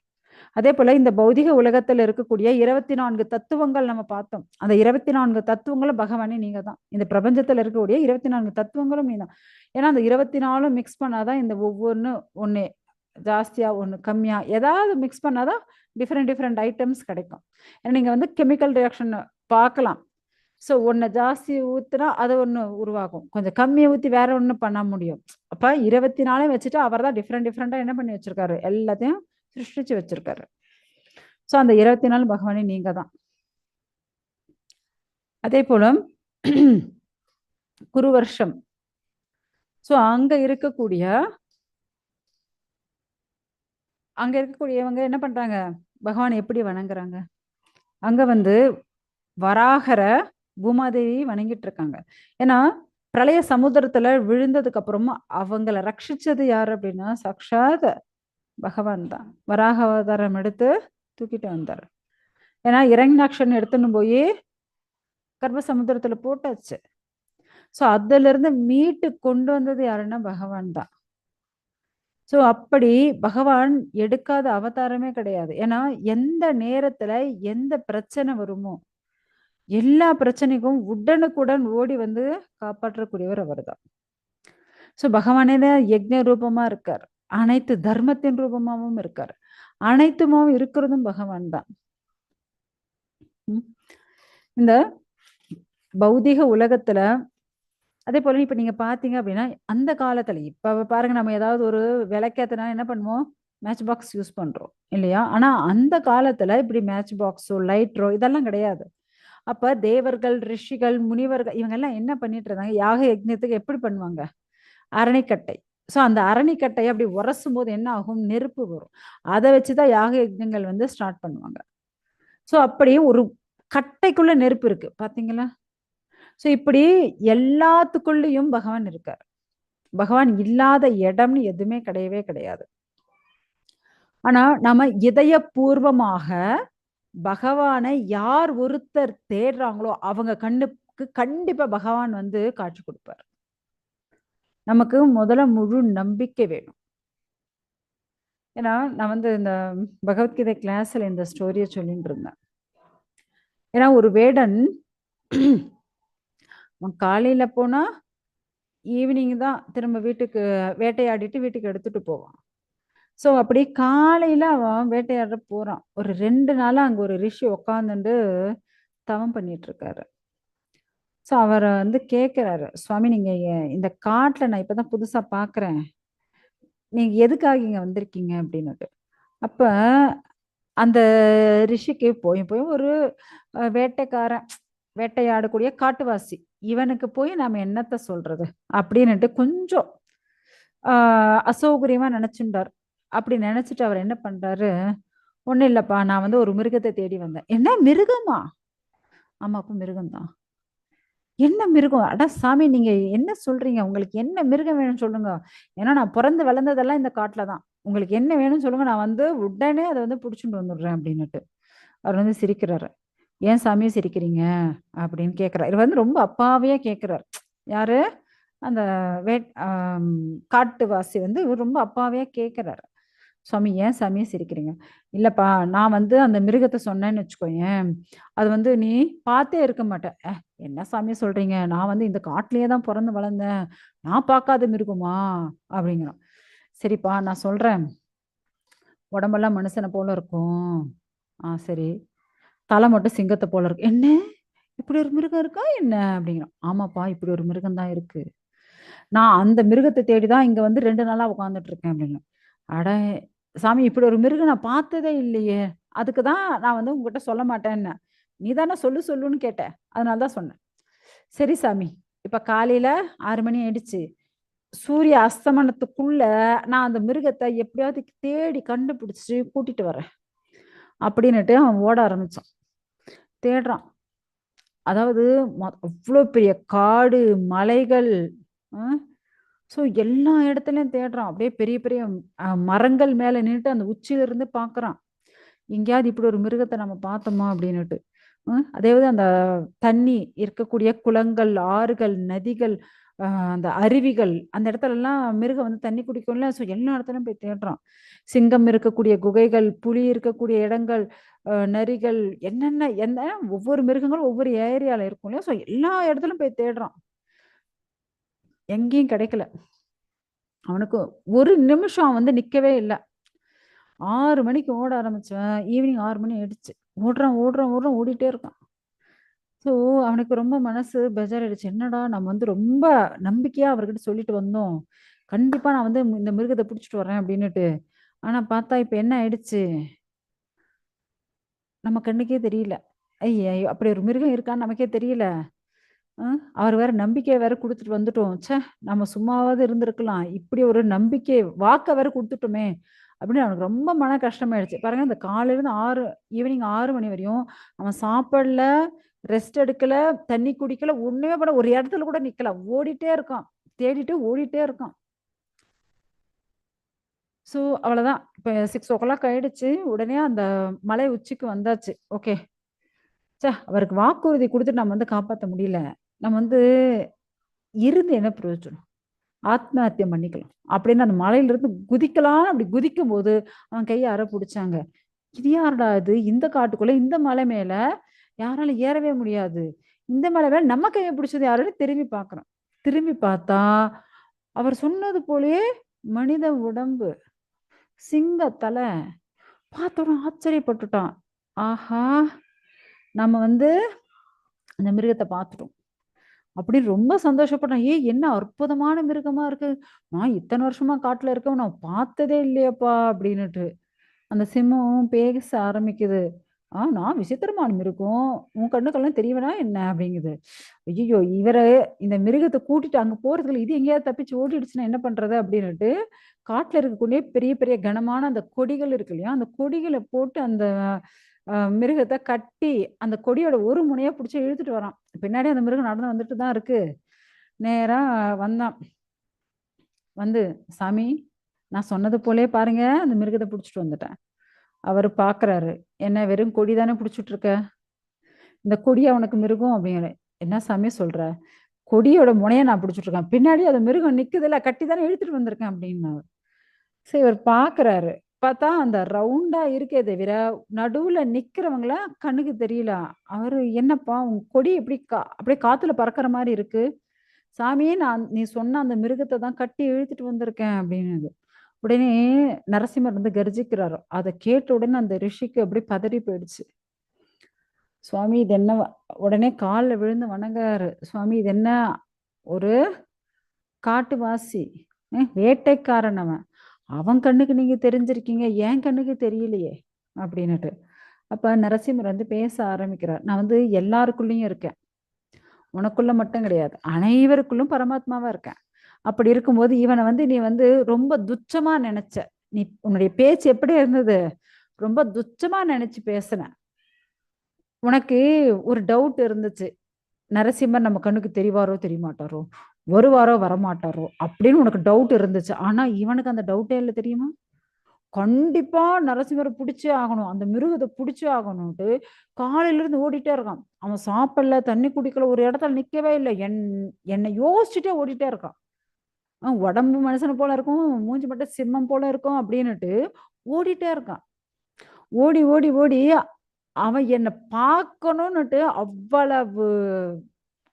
அதே போல இந்த பௌதிக உலகத்துல இருக்கக்கூடிய 24 தத்துவங்கள் நம்ம பார்த்தோம். அந்த 24 தத்துவங்களும் பகவானே நீங்க தான். இந்த பிரபஞ்சத்துல இருக்கக்கூடிய 24 தத்துவங்களும் நீ தான். ஏன்னா அந்த 24 மிக்ஸ் பண்ணாதான் இந்த ஒவ்வொன்னு ஒண்ணு ஜாஸ்தியா ஒண்ணு கம்மியா ஏதாவது மிக்ஸ் பண்ணாதான் டிஃப்ரெண்ட் ஐட்டம்ஸ் கிடைக்கும். ஏன்னா நீங்க வந்து கெமிக்கல் ரியாக்ஷன் பார்க்கலாம். ஸோ ஒன்னு ஜாஸ்தி ஊத்துனா அது ஒண்ணு உருவாகும், கொஞ்சம் கம்மியை ஊத்தி வேற ஒண்ணு பண்ண முடியும். அப்ப 24 வச்சுட்டு அவர் தான் டிஃப்ரெண்டா என்ன பண்ணி வச்சிருக்காரு, எல்லாத்தையும் சிருஷ்டிச்சு வச்சிருக்காரு. சோ அந்த 24 பகவானே நீங்க தான். அதே போல குரு வருஷம். சோ அங்க இருக்கக்கூடியவங்க என்ன பண்றாங்க, பகவான் எப்படி வணங்குறாங்க? அங்க வந்து வராகர பூமாதேவி வணங்கிட்டு இருக்காங்க. ஏன்னா பிரளய சமுத்திரத்துல விழுந்ததுக்கு அப்புறமா அவங்கள ரட்சிச்சது யாரு அப்படின்னா சாக்ஷாத் பகவான் தான். வராக அவதாரம் எடுத்து தூக்கிட்டு வந்தார். ஏன்னா இரண்யாக்ஷன் எடுத்துன்னு போய் கர்ப்ப சமுத்திரத்துல போட்டாச்சு. ஸோ அதுல இருந்து மீட்டு கொண்டு வந்தது யாருன்னா பகவான் தான். ஸோ அப்படி பகவான் எடுக்காத அவதாரமே கிடையாது. ஏன்னா எந்த நேரத்துல எந்த பிரச்சனை வருமோ எல்லா பிரச்சனைக்கும் உடனுக்குடன் ஓடி வந்து காப்பாற்றக்கூடியவர் அவர்தான். ஸோ பகவானே தான் யக்ஞ ரூபமா இருக்கார். அனைத்து தர்மத்தின் ரூபமாவும் இருக்கார். அனைத்துமாவும் இருக்கிறதும் பகவான் தான். இந்த பௌதிக உலகத்துல அதே போல இப்ப நீங்க பாத்தீங்க அப்படின்னா அந்த காலத்துல இப்ப பாருங்க நம்ம ஏதாவது ஒரு விளக்கேத்தனா என்ன பண்ணுவோம், மேட்ச் பாக்ஸ் யூஸ் பண்றோம் இல்லையா? ஆனா அந்த காலத்துல இப்படி மேட்ச் பாக்ஸோ லைட்ரோ இதெல்லாம் கிடையாது. அப்ப தேவர்கள், ரிஷிகள், முனிவர்கள் இவங்க எல்லாம் என்ன பண்ணிட்டு இருந்தாங்க, யாக யஜ்ஞத்துக்கு எப்படி பண்ணுவாங்க, அரணிக்கட்டை. ஸோ அந்த அரணிக்கட்டையை அப்படி உரசும் போது என்ன ஆகும், நெருப்பு வரும். அதை வச்சுதான் யாக யஜ்ஞங்கள் வந்து ஸ்டார்ட் பண்ணுவாங்க. ஸோ அப்படி ஒரு கட்டைக்குள்ள நெருப்பு இருக்கு பாத்தீங்களா? ஸோ இப்படி எல்லாத்துக்குள்ளேயும் பகவான் இருக்கார். பகவான் இல்லாத இடம்னு எதுவுமே கிடையவே கிடையாது. ஆனா நம்ம இதயபூர்வமாக பகவானை யார் ஒருத்தர் தேடுறாங்களோ அவங்க கண்ணுக்கு கண்டிப்பா பகவான் வந்து காட்சி கொடுப்பார். நமக்கு முதல்ல முழு நம்பிக்கை வேணும். ஏன்னா நான் வந்து இந்த பகவத்கீதை கிளாஸ்ல இந்த ஸ்டோரியை சொல்லிட்டு இருந்தேன். ஏன்னா ஒரு வேடன் காலையில போனா ஈவினிங் தான் திரும்ப வீட்டுக்கு வேட்டையாடிட்டு வீட்டுக்கு எடுத்துட்டு போவான். ஸோ அப்படி காலையில அவன் வேட்டையாட போறான். ஒரு 2 நாளா அங்க ஒரு ரிஷி உட்காந்துட்டு தவம் பண்ணிட்டு இருக்காரு. ஸோ அவரை வந்து கேட்கிறாரு, சுவாமி நீங்க இந்த காட்டுல நான் இப்பதான் புதுசா பாக்குறேன், நீங்க எதுக்காக இங்க வந்திருக்கீங்க அப்படின்னுட்டு. அப்ப அந்த ரிஷிக்கு போய் போய் ஒரு வேட்டைக்காரன், வேட்டையாடக்கூடிய காட்டுவாசி, இவனுக்கு போய் நாம என்னத்த சொல்றது அப்படின்னுட்டு கொஞ்சம் அசௌகரியமா நினைச்சுட்டார். அப்படி நினைச்சிட்டு அவர் என்ன பண்றாரு, ஒண்ணும் இல்லப்பா நான் வந்து ஒரு மிருகத்தை தேடி வந்தேன். என்ன மிருகமா? ஆமா அப்ப மிருகம்தான். என்ன மிருகம்? அட சாமி நீங்க என்ன சொல்றீங்க, உங்களுக்கு என்ன மிருகம் வேணும்னு சொல்லுங்க, ஏன்னா நான் பிறந்து வளர்ந்ததெல்லாம் இந்த காட்டுல தான், உங்களுக்கு என்ன வேணும்னு சொல்லுங்க, நான் வந்து உடனே அதை வந்து புடிச்சுட்டு வந்துடுறேன் அப்படின்னுட்டு. அவர் வந்து சிரிக்கிறாரு. ஏன் சாமியை சிரிக்கிறீங்க அப்படின்னு கேட்கிறார். இது வந்து ரொம்ப அப்பாவியா கேட்கிறார். யாரு, அந்த காட்டுவாசி வந்து இவர் ரொம்ப அப்பாவியா கேட்கிறாரு. சுவாமி ஏன் சாமியை சிரிக்கிறீங்க? இல்லப்பா நான் வந்து அந்த மிருகத்தை சொன்னேன்னு வச்சுக்கோயேன், அது வந்து நீ பார்த்தே இருக்க மாட்டேன். என்ன சாமியை சொல்றீங்க, நான் வந்து இந்த காட்டுலயே தான் பிறந்து வளர்ந்தேன், நான் பார்க்காத மிருகமா அப்படிங்கிறோம். சரிப்பா நான் சொல்றேன், உடம்பெல்லாம் மனுஷனை போல இருக்கும். சரி, தலை மட்டும் சிங்கத்தை போல இருக்கு. என்ன, இப்படி ஒரு மிருகம் இருக்கா என்ன அப்படிங்கிறோம். ஆமாப்பா இப்படி ஒரு மிருகம் தான் இருக்கு, நான் அந்த மிருகத்தை தேடிதான் இங்க வந்து 2 நாளா உட்கார்ந்துட்டு இருக்கேன் அப்படின்னு. அட சாமி இப்படி ஒரு மிருகம் நான் பார்த்ததே இல்லையே, அதுக்குதான் நான் வந்து உங்ககிட்ட சொல்ல மாட்டேன்னு, நீ தானே சொல்லு சொல்லுன்னு கேட்ட, அதனாலதான் சொன்னேன். சரி சாமி, இப்ப காலையில 6 மணி ஆயிடுச்சு, சூரிய அஸ்தமனத்துக்குள்ள நான் அந்த மிருகத்தை எப்படியாவது தேடி கண்டுபிடிச்சு கூட்டிட்டு வரேன் அப்படின்னுட்டு அவன் ஓட ஆரம்பிச்சான். தேடுறான். அதாவது அவ்வளோ பெரிய காடு, மலைகள், ஸோ எல்லா இடத்துலயும் தேடுறான். அப்படியே பெரிய பெரிய மரங்கள் மேல நின்னுட்டு அந்த உச்சியில இருந்து பாக்குறான், எங்கேயாவது இப்படி ஒரு மிருகத்தை நம்ம பார்த்தோமா அப்படின்னுட்டு. அதாவது அந்த தண்ணி இருக்கக்கூடிய குளங்கள், ஆறுகள், நதிகள், அந்த அருவிகள், அந்த இடத்துல எல்லாம் மிருகம் வந்து தண்ணி குடிக்கும்ல. ஸோ எல்லா இடத்துலயும் போய் தேடுறான். சிங்கம் இருக்கக்கூடிய குகைகள், புலி இருக்கக்கூடிய இடங்கள், நரிகள், என்னென்ன என்ன ஒவ்வொரு மிருகங்களும் ஒவ்வொரு ஏரியால இருக்கும் இல்லையா? ஸோ எல்லா இடத்துலயும் போய் தேடுறான். எங்கேயும் கிடைக்கல. அவனுக்கு ஒரு நிமிஷம் வந்து நிக்கவே இல்லை. 6 மணிக்கு ஓட ஆரம்பிச்சவன் ஈவினிங் 6 மணி ஆயிடுச்சு. ஓடுறான் ஓடுறான் ஓடுறான் ஓடிட்டே இருக்கான். ஸோ அவனுக்கு ரொம்ப மனசு பெஜாராயிடுச்சு. என்னடா நம்ம வந்து ரொம்ப நம்பிக்கையா அவர்கிட்ட சொல்லிட்டு வந்தோம், கண்டிப்பா நான் வந்து இந்த மிருகத்தை பிடிச்சிட்டு வரேன் அப்படின்னுட்டு. ஆனா பார்த்தா இப்ப என்ன ஆயிடுச்சு, நம்ம கண்ணுக்கே தெரியல. ஐய அப்படி ஒரு மிருகம் இருக்கான்னு நமக்கே தெரியல. அவர் வேற நம்பிக்கையை வேற கொடுத்துட்டு வந்துட்டோம். ச்சே, நம்ம சும்மாவாவது இருந்திருக்கலாம், இப்படி ஒரு நம்பிக்கை வாக்க வேற கொடுத்துட்டோமே அப்படின்னு அவனுக்கு ரொம்ப மன கஷ்டமாயிடுச்சு. பாருங்க இந்த காலையில இருந்து ஈவினிங் 6 மணி வரையும் அவன் சாப்பிடல, ரெஸ்ட் எடுக்கல, தண்ணி குடிக்கல, ஒண்ணுமே பண்ண, ஒரு இடத்துல கூட நிக்கல, ஓடிட்டே இருக்கான், தேடிட்டு ஓடிட்டே இருக்கான். ஸோ அவ்வளோதான். இப்போ 6:00 ஆயிடுச்சு. உடனே அந்த மலை உச்சிக்கு வந்தாச்சு. ஓகே. அவருக்கு வாக்குறுதி குடுத்துட்டு நம்ம வந்து காப்பாத்த முடியல. நம்ம வந்து இருந்து என்ன பிரயோஜனம்? ஆத்மஹத்தியம் பண்ணிக்கலாம். அப்படின்னு அந்த மலையிலிருந்து குதிக்கலான்னு அப்படி குதிக்கும்போது, அவன் கைய யாரோ புடிச்சாங்க. "இது யாருடா இது? இந்த காட்டுக்குள்ள, இந்த மலை மேல யாராலும் ஏறவே முடியாது. இந்த மலை மேல நம்ம கைய பிடிச்சது யாருன்னு?" திரும்பி பார்க்குறோம். திரும்பி பார்த்தா, அவர் சொன்னது போலயே மனித உடம்பு, சிங்க தல. பார்த்தோனே ஆச்சரியப்பட்டுட்டான். ஆஹா! நம்ம வந்து அந்த மிருகத்த பார்த்துட்டோம். அப்படின்னு ரொம்ப சந்தோஷப்பட்டான். "ஏய்! என்ன அற்புதமான மிருகமா இருக்கு. நான் இத்தன வருஷமா காட்டுல இருக்கேன். நான் பார்த்ததே இல்லையேப்பா" அப்படின்னுட்டு. அந்த சிம்மம் பேச ஆரம்பிக்குது. நான் விசித்திரமான மிருகம். உன் கண்ணுக்கெல்லாம் தெரியவேனா என்ன?" அப்படிங்குது. ஐயய்யோ! இந்த மிருகத்த கூட்டிட்டு அங்க போறதுக்குள்ள இது எங்கேயாவது தப்பிச்சு ஓடிடுச்சுன்னா என்ன பண்றது? அப்படின்னுட்டு, காட்டுல இருக்கக்கூடிய பெரிய பெரிய கனமான அந்த கொடிகள் இருக்கு இல்லையா? அந்த கொடிகள போட்டு அந்த மிருகத்த கட்டி, அந்த கொடியோட ஒரு முனைய புடிச்சு இழுத்துட்டு வரான். பின்னாடி அந்த மிருகம் நடந்து வந்துட்டு தான் இருக்கு. நேரா வந்தான். வந்து, "சாமி, நான் சொன்னது போலயே பாருங்க, அந்த மிருகத்த புடிச்சுட்டு வந்துட்டேன்." அவரு பார்க்குறாரு. "என்ன வெறும் கொடி தானே புடிச்சுட்டு இருக்க? இந்த கொடியா உனக்கு மிருகம்?" அப்படிங்கிறேன். "என்ன சாமி சொல்ற? கொடியோட முனைய நான் புடிச்சுட்டு இருக்கேன். பின்னாடி அந்த மிருகம் நிக்குதுல்ல, கட்டி தானே இழுத்துட்டு வந்திருக்கேன்." அப்படின்னாரு. சரி இவரு பார்க்குறாரு. பார்த்தா அந்த ரவுண்டா இருக்கே தவிர, நடுவுல நிக்கிறவங்கள கண்ணுக்கு தெரியல. அவரு, "என்னப்பா உன் கொடி எப்படி அப்படியே காத்துல பறக்கிற மாரி இருக்கு?" "சாமி, நீ சொன்ன அந்த மிருகத்த தான் கட்டி இழுத்துட்டு வந்திருக்கேன்." அப்படின்னுது. உடனே நரசிம்மர் வந்து கர்ஜிக்கிறாரு. அத கேட்ட உடனே அந்த ரிஷிக்கு அப்படியே பதறி போயிடுச்சு. "சுவாமி இது என்ன?" உடனே கால்ல விழுந்து வணங்குறாரு. "சுவாமி இது என்ன? ஒரு காட்டுவாசி, வேட்டைக்காரன் அவன். அவன் கண்ணுக்கு நீங்க தெரிஞ்சிருக்கீங்க. என் கண்ணுக்கு தெரியலையே!" அப்படின்னுட்டு. அப்ப நரசிம்மர் வந்து பேச ஆரம்பிக்கிறார். "நான் வந்து எல்லாருக்குள்ளயும் இருக்கேன். உனக்குள்ள மட்டும் கிடையாது. அனைவருக்குள்ளும் பரமாத்மாவா இருக்கேன். அப்படி இருக்கும்போது இவன வந்து நீ வந்து ரொம்ப துச்சமா நெனச்ச. உன்னுடைய பேச்சு எப்படி இருந்தது? ரொம்ப துச்சமா நெனச்சு பேசுன. உனக்கு ஒரு டவுட் இருந்துச்சு. நரசிம்மர் நம்ம கண்ணுக்கு தெரிவாரோ, தெரியமாட்டாரோ? வருவாரோ, வரமாட்டாரோ? அப்படின்னு உனக்கு டவுட் இருந்துச்சு. ஆனா இவனுக்கு அந்த டவுட்டே இல்ல தெரியுமா? கண்டிப்பா நரசிம்மர புடிச்சே ஆகணும். அந்த மிருகத்த புடிச்சே ஆகணுன்ட்டு காலையில இருந்து ஓடிட்டே இருக்கான். அவன் சாப்பிடல, தண்ணி குடிக்கல, ஒரு இடத்துல நிக்கவே இல்ல. என்ன யோசிச்சுட்டே ஓடிட்டே இருக்கான். உடம்பு மனுஷன போல இருக்கும், மூஞ்சி மட்டும் சிம்மம் போல இருக்கும் அப்படின்னுட்டு ஓடிட்டே இருக்கான். ஓடி, ஓடி, ஓடி அவன் என்ன பார்க்கணும்னுட்டு அவ்வளவு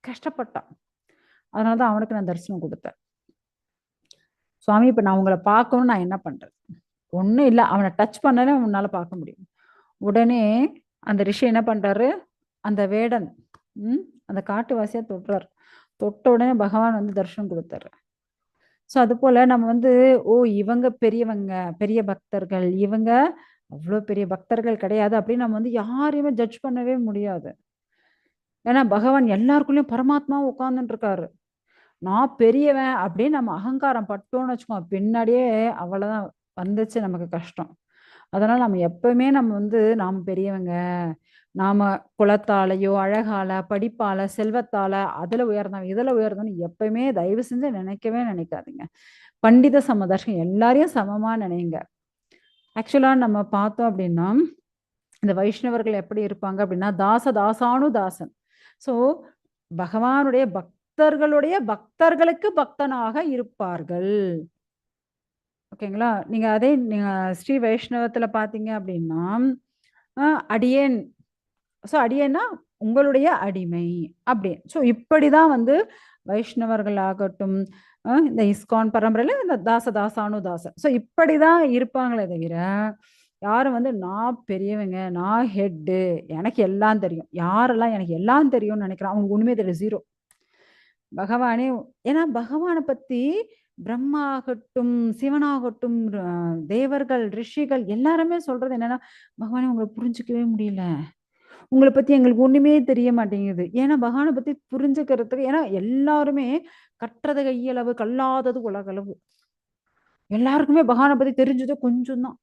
கஷ்டப்பட்டான். அதனால தான் அவனுக்கு நான் தரிசனம் குடுத்தேன். "சுவாமி, இப்ப நான் உங்கள பார்க்கணும்னு நான் என்ன பண்றது?" ஒண்ணும் இல்ல. அவன டச் பண்ணாலே உன்னால பார்க்க முடியும். உடனே அந்த ரிஷி என்ன பண்றாரு, அந்த வேடன் ம் அந்த காட்டுவாசிய தொட்றாரு. தொட்ட உடனே பகவான் வந்து தரிசனம் குடுத்தாரு. அதுபோல நம்ம வந்து, ஓ! இவங்க பெரியவங்க, பெரிய பக்தர்கள். இவங்க அவ்ளோ பெரிய பக்தர்கள் கிடையாது அப்படின்னு நம்ம வந்து யாரையுமே ஜட்ஜ் பண்ணவே முடியாது. ஏன்னா பகவான் எல்லாருக்குள்ளயும் பரமாத்மாவா உட்கார்ந்துட்டு இருக்காரு. நான் பெரியவன் அப்படின்னு நம்ம அகங்காரம் பட்டோம்னு வச்சுக்கோங்க, பின்னாடியே அவ்வளோதான், வந்துச்சு நமக்கு கஷ்டம். அதனால நம்ம எப்பவுமே நம்ம வந்து நாம பெரியவங்க, நாம குலத்தாலயோ, அழகால, படிப்பால, செல்வத்தால அதுல உயர்ந்தவன், இதுல உயர்ந்தவன்னு எப்பவுமே தயவு செஞ்சு நினைக்கவே நினைக்காதீங்க. பண்டித சமதர்ஷன் எல்லாரையும் சமமா நினைங்க. ஆக்சுவலா நம்ம பார்த்தோம் அப்படின்னா, இந்த வைஷ்ணவர்கள் எப்படி இருப்பாங்க அப்படின்னா, தாச தாசன். ஸோ பகவானுடைய பக்தர்களுடைய பக்தர்களுக்கு பக்தனாக இருப்பார்கள். ஓகேங்களா? நீங்க ஸ்ரீ வைஷ்ணவத்துல பார்த்தீங்க அப்படின்னா, அ அடியேன் அடியேன்னா உங்களுடைய அடிமை அப்படி. இப்படிதான் வந்து வைஷ்ணவர்கள் ஆகட்டும், இந்த இஸ்கான் பரம்பரையில இந்த தாசானுதாசன். இப்படிதான் இருப்பாங்களே தவிர, யாரும் வந்து நான் பெரியவங்க, நான் ஹெட்டு, எனக்கு எல்லாம் தெரியும். யாரெல்லாம் எனக்கு எல்லாம் தெரியும்னு நினைக்கிறான், அவங்களுக்கு ஒண்ணுமே தெரியாது. 0. பகவானே ஏன்னா பகவான பத்தி பிரம்மா ஆகட்டும், சிவனாகட்டும், தேவர்கள், ரிஷிகள் எல்லாருமே சொல்றது என்னன்னா, "பகவானே உங்கள புரிஞ்சுக்கவே முடியல. உங்கள பத்தி எங்களுக்கு ஒண்ணுமே தெரிய மாட்டேங்குது." ஏன்னா பகவான பத்தி புரிஞ்சுக்கிறதுக்கு ஏன்னா எல்லாருமே கற்றது கையளவு, கல்லாதது உலகளவு. எல்லாருக்குமே பகவான பத்தி தெரிஞ்சது கொஞ்சம் தான்.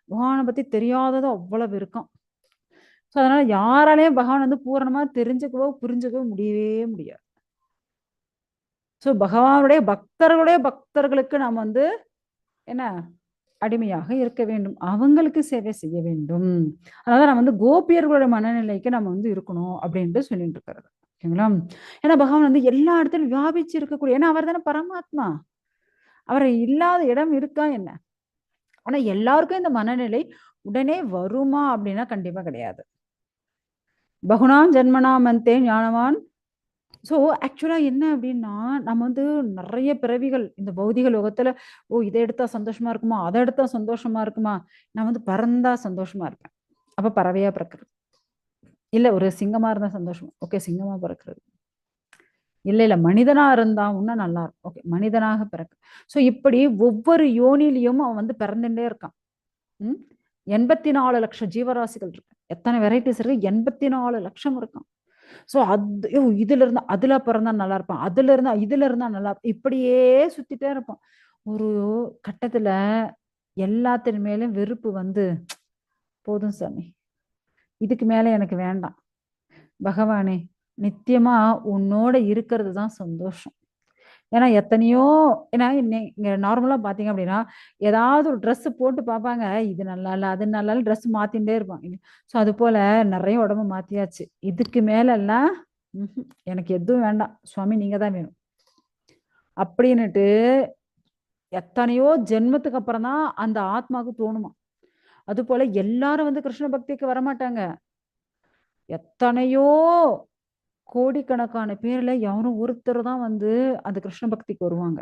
பகவான பத்தி தெரியாதது அவ்வளவு இருக்கும். அதனால யாராலயும் பகவான் வந்து பூரணமா தெரிஞ்சுக்கவோ, புரிஞ்சுக்கவோ முடியவே முடியாது. பகவானுடைய பக்தர்களுடைய பக்தர்களுக்கு நாம வந்து என்ன? அடிமையாக இருக்க வேண்டும், அவங்களுக்கு சேவை செய்ய வேண்டும். அதனால நம்ம வந்து கோபியர்களோட மனநிலைக்கு நம்ம வந்து இருக்கணும் அப்படின்ட்டு சொல்லிட்டு இருக்கிறது. ஓகேங்களா? ஏன்னா பகவான் வந்து எல்லா இடத்துலயும் வியாபிச்சு இருக்கக்கூடிய, ஏன்னா அவர் தானே பரமாத்மா. அவரை இல்லாத இடம் இருக்கா என்ன? ஆனா எல்லாருக்கும் இந்த மனநிலை உடனே வருமா அப்படின்னா கண்டிப்பா கிடையாது. பகுனாம் ஜென்மனா மந்தே ஞானவான். ஸோ ஆக்சுவலா என்ன அப்படின்னா, நம்ம வந்து நிறைய பிறவிகள் இந்த பௌதிக லோகத்துல, ஓ இதை எடுத்தா சந்தோஷமா இருக்குமா, அதை எடுத்தா சந்தோஷமா இருக்குமா, நான் வந்து பறந்தா சந்தோஷமா இருப்பேன், அப்ப பறவையா பிறக்கிறது. இல்ல ஒரு சிங்கமா இருந்தா சந்தோஷம், ஓகே சிங்கமா பிறக்கிறது. இல்ல இல்ல மனிதனா இருந்தா இன்னும் நல்லா இருக்கும், ஓகே மனிதனாக பிறக்கு. ஸோ இப்படி ஒவ்வொரு யோனிலையும் அவன் வந்து பிறந்துட்டே இருக்கான். 84 லட்சம் ஜீவராசிகள் இருக்கு. எத்தனை வெரைட்டிஸ் இருக்கு? 84 லட்சம் இருக்கான். ஸோ அது இதுல இருந்தா அதுல பிறந்தா நல்லா இருப்பான், அதுல இருந்தா இதுல இருந்தா நல்லா இருப்பான். இப்படியே சுத்திட்டே இருப்பான். ஒரு கட்டத்துல எல்லாத்தின் மேலும் வெறுப்பு வந்து, போதும் சாமி, இதுக்கு மேல எனக்கு வேண்டாம், பகவானே நித்தியமா உன்னோட இருக்கிறது தான் சந்தோஷம். ஏன்னா எத்தனையோ, ஏன்னா இங்க நார்மலா பாத்தீங்க அப்படின்னா ஏதாவது ஒரு ட்ரெஸ் போட்டு பார்ப்பாங்க, இது நல்லா இல்ல அது நல்லா இல்ல, ட்ரெஸ் மாத்திட்டே இருப்பாங்க. ஸோ அது போல நிறைய உடம்பு மாத்தியாச்சு. இதுக்கு மேல எல்லாம் எனக்கு எதுவும் வேண்டாம் சுவாமி, நீங்க தான் வேணும் அப்படின்னுட்டு எத்தனையோ ஜென்மத்துக்கு அப்புறம் தான் அந்த ஆத்மாவுக்கு தோணுமா. அது போல எல்லாரும் வந்து கிருஷ்ண பக்திக்கு வரமாட்டாங்க. எத்தனையோ கோடிக்கணக்கான பேர்ல யாரும் ஒருத்தர் தான் வந்து அந்த கிருஷ்ண பக்திக்கு வருவாங்க.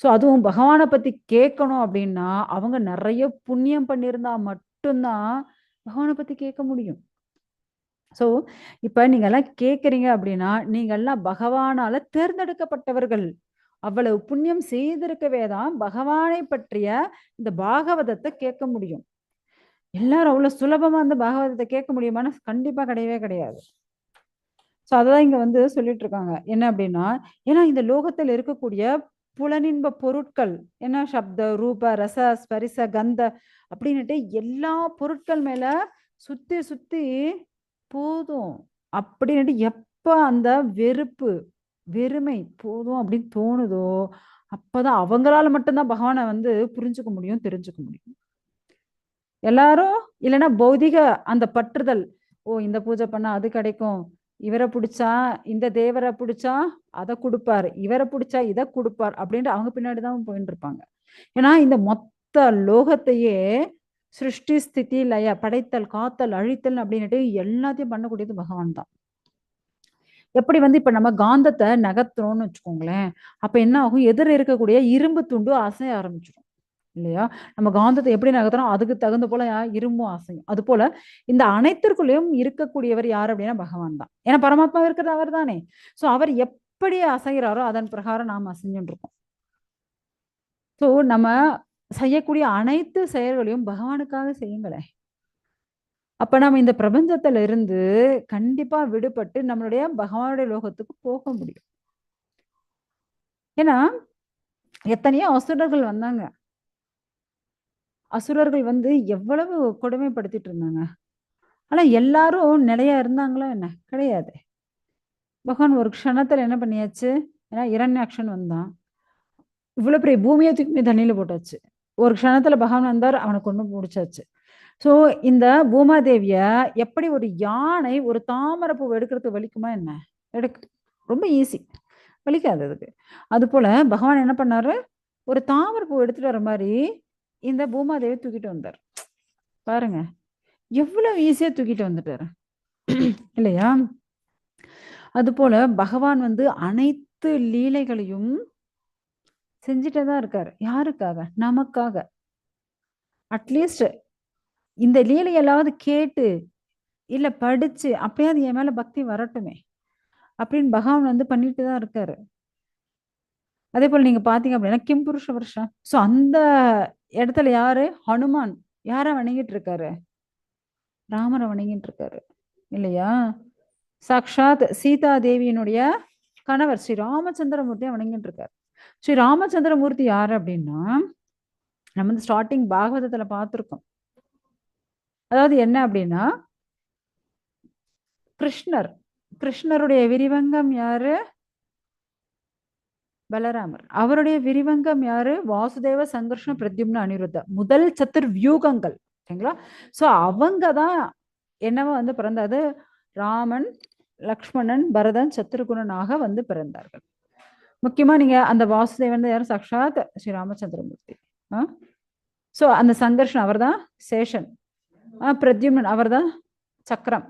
ஸோ அதுவும் பகவானை பத்தி கேட்கணும் அப்படின்னா அவங்க நிறைய புண்ணியம் பண்ணியிருந்தா மட்டும்தான் பகவானை பத்தி கேட்க முடியும். ஸோ இப்ப நீங்க எல்லாம் கேட்கறீங்க அப்படின்னா நீங்க எல்லாம் பகவானால தேர்ந்தெடுக்கப்பட்டவர்கள். அவ்வளவு புண்ணியம் செய்திருக்கவே தான் பகவானை பற்றிய இந்த பாகவதத்தை கேட்க முடியும். எல்லாரும் அவ்வளவு சுலபமா அந்த பாகவதத்தை கேட்க முடியுமான்னு கண்டிப்பா கிடையவே கிடையாது. ஸோ அதான் இங்க வந்து சொல்லிட்டு இருக்காங்க என்ன அப்படின்னா, ஏன்னா இந்த லோகத்தில் இருக்கக்கூடிய புலனின்ப பொருட்கள், என்ன சப்த ரூப ரச ஸ்பரிச கந்த அப்படின்னுட்டு எல்லா பொருட்கள் மேல சுத்தி சுத்தி போதும் அப்படின்னுட்டு எப்ப அந்த வெறுப்பு வெறுமை போதும் அப்படின்னு தோணுதோ அப்பதான் அவங்களால மட்டும்தான் பகவானை வந்து புரிஞ்சுக்க முடியும், தெரிஞ்சுக்க முடியும். எல்லாரும் இல்லைன்னா பௌதிக அந்த பற்றுதல், ஓ இந்த பூஜை பண்ணா அது கிடைக்கும், இவரை பிடிச்சா இந்த தேவரை பிடிச்சா அதை கொடுப்பாரு, இவரை பிடிச்சா இதை கொடுப்பார் அப்படின்ட்டு அவங்க பின்னாடிதான் போயிட்டு இருப்பாங்க. ஏன்னா இந்த மொத்த லோகத்தையே சிருஷ்டி ஸ்திதி லய, படைத்தல் காத்தல் அழித்தல் அப்படின்னுட்டு எல்லாத்தையும் பண்ணக்கூடியது பகவான் தான். எப்படி வந்து இப்ப நம்ம காந்தத்தை நகர்த்துறோம்னு வச்சுக்கோங்களேன், அப்ப என்ன ஆகும், எதிர இருக்கக்கூடிய இரும்பு துண்டு அசைய ஆரம்பிச்சிடும் இல்லையா? நம்ம காந்தத்தை எப்படி நகர்த்துறோம் அதுக்கு தகுந்த போல இரும்பும் அசையும். அது போல இந்த அனைத்திற்குள்ளேயும் இருக்கக்கூடியவர் யார் அப்படின்னா பகவான் தான். ஏன்னா பரமாத்மா இருக்கிறது அவர் தானே. சோ அவர் எப்படி அசைகிறாரோ அதன் பிரகாரம் நாம் அசைஞ்சுட்டு இருக்கோம். சோ நம்ம செய்யக்கூடிய அனைத்து செயல்களையும் பகவானுக்காக செய்யுங்களேன். அப்ப நம்ம இந்த பிரபஞ்சத்துல இருந்து கண்டிப்பா விடுபட்டு நம்மளுடைய பகவானுடைய லோகத்துக்கு போக முடியும். ஏன்னா எத்தனையோ அசுரர்கள் வந்தாங்க. அசுரர்கள் வந்து எவ்வளவு கொடுமைப்படுத்திட்டு இருந்தாங்க. ஆனா எல்லாரும் நிலையா இருந்தாங்களா என்ன? கிடையாது. பகவான் ஒரு க்ஷணத்துல என்ன பண்ணியாச்சு, ஏன்னா இரண்யாக்ஷன் வந்தான். இவ்வளவு பெரிய பூமியை தூக்கி தண்ணியில போட்டாச்சு. ஒரு க்ஷணத்துல பகவான் வந்தார், அவனை கொண்டு முடிச்சாச்சு. சோ இந்த பூமாதேவிய எப்படி ஒரு யானை ஒரு தாமரைப்பூ எடுக்கிறதுக்கு வலிக்குமா என்ன? எடுக்கு, ரொம்ப ஈஸி, வலிக்காது அதுக்கு. அது போல பகவான் என்ன பண்ணாரு, ஒரு தாமரைப்பூ எடுத்துட்டு வர மாதிரி இந்த பூமாதேவி தூக்கிட்டு வந்தார். பாருங்க எவ்வளவு ஈஸியா தூக்கிட்டு வந்துட்டாரு இல்லையா? அது போல பகவான் வந்து அனைத்து லீலைகளையும் செஞ்சுட்டே தான் இருக்காரு. யாருக்காக? நமக்காக. அட்லீஸ்ட் இந்த லீலையெல்லாவது கேட்டு இல்ல படிச்சு அப்படியாவது என் மேல பக்தி வரட்டுமே அப்படின்னு பகவான் வந்து பண்ணிட்டு தான் இருக்காரு. அதே போல நீங்க பாத்தீங்க அப்படின்னா கிம்புருஷ வருஷம், சோ அந்த இடத்துல யாரு? ஹனுமான் யார வணங்கிட்டு இருக்காரு? ராமரை வணங்கிட்டு இருக்காரு இல்லையா? சாக்ஷாத் சீதா தேவியினுடைய கணவர் ஸ்ரீ ராமச்சந்திரமூர்த்தியை வணங்கிட்டு இருக்காரு. ஸ்ரீ ராமச்சந்திரமூர்த்தி யாரு அப்படின்னா நம்ம வந்து ஸ்டார்டிங் பாகவதத்துல பார்த்திருக்கோம். அதாவது என்ன அப்படின்னா கிருஷ்ணர், கிருஷ்ணருடைய விரிவங்கம் யாரு? பலராமர். அவருடைய விரிவங்கம் யாரு? வாசுதேவ, சங்கர்ஷ்ண, பிரத்யும்ன, அனிருத்த. முதல் சத்துர் வியூகங்கள். சரிங்களா? சோ அவங்க தான் என்னவா வந்து பிறந்தது? ராமன், லக்ஷ்மணன், பரதன், சத்ருகுணனாக வந்து பிறந்தார்கள். முக்கியமா நீங்க அந்த வாசுதேவன் யாரும் சாக்ஷாத் ஸ்ரீ ராமச்சந்திரமூர்த்தி. சோ அந்த சங்கர்ஷன் அவர் தான் சேஷன். பிரத்யும்னன் அவர் தான் சக்கரம்.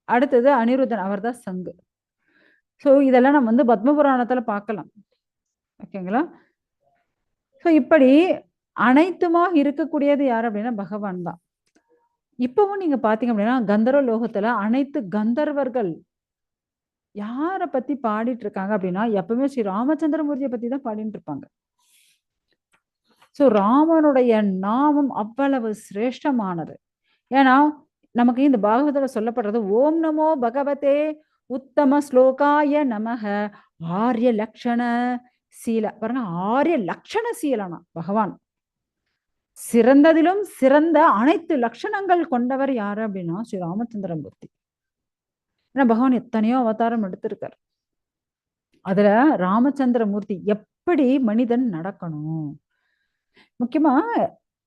அடுத்தது அனிருத்தன் அவர் தான் சங்கு. ஸோ இதெல்லாம் நம்ம வந்து பத்ம புராணத்துல பார்க்கலாம். ஓகேங்களா? ஸோ இப்படி அனைத்துமாக இருக்கக்கூடியது யார் அப்படின்னா பகவான் தான். இப்பவும் நீங்க பாத்தீங்க அப்படின்னா கந்தர்வ லோகத்துல அனைத்து கந்தர்வர்கள் யார பத்தி பாடிட்டு இருக்காங்க அப்படின்னா எப்பவுமே ஸ்ரீ ராமச்சந்திரமூர்த்தியை பத்தி தான் பாடிட்டு இருப்பாங்க. சோ ராமனுடைய நாமம் அவ்வளவு சிரேஷ்டமானது. ஏன்னா நமக்கு இந்த பாகவதத்துல சொல்லப்படுறது ஓம் நமோ பகவதே உத்தம ஸ்லோகாய நமக ஆரிய லக்ஷண சீல. பாருங்க, ஆரிய லக்ஷண சீலனா பகவான். சிறந்ததிலும் சிறந்த அனைத்து லட்சணங்கள் கொண்டவர் யாரு அப்படின்னா ஸ்ரீ ராமச்சந்திரமூர்த்தி. ஏன்னா பகவான் எத்தனையோ அவதாரம் எடுத்திருக்கார். அதுல ராமச்சந்திரமூர்த்தி எப்படி மனிதன் நடக்கணும், முக்கியமா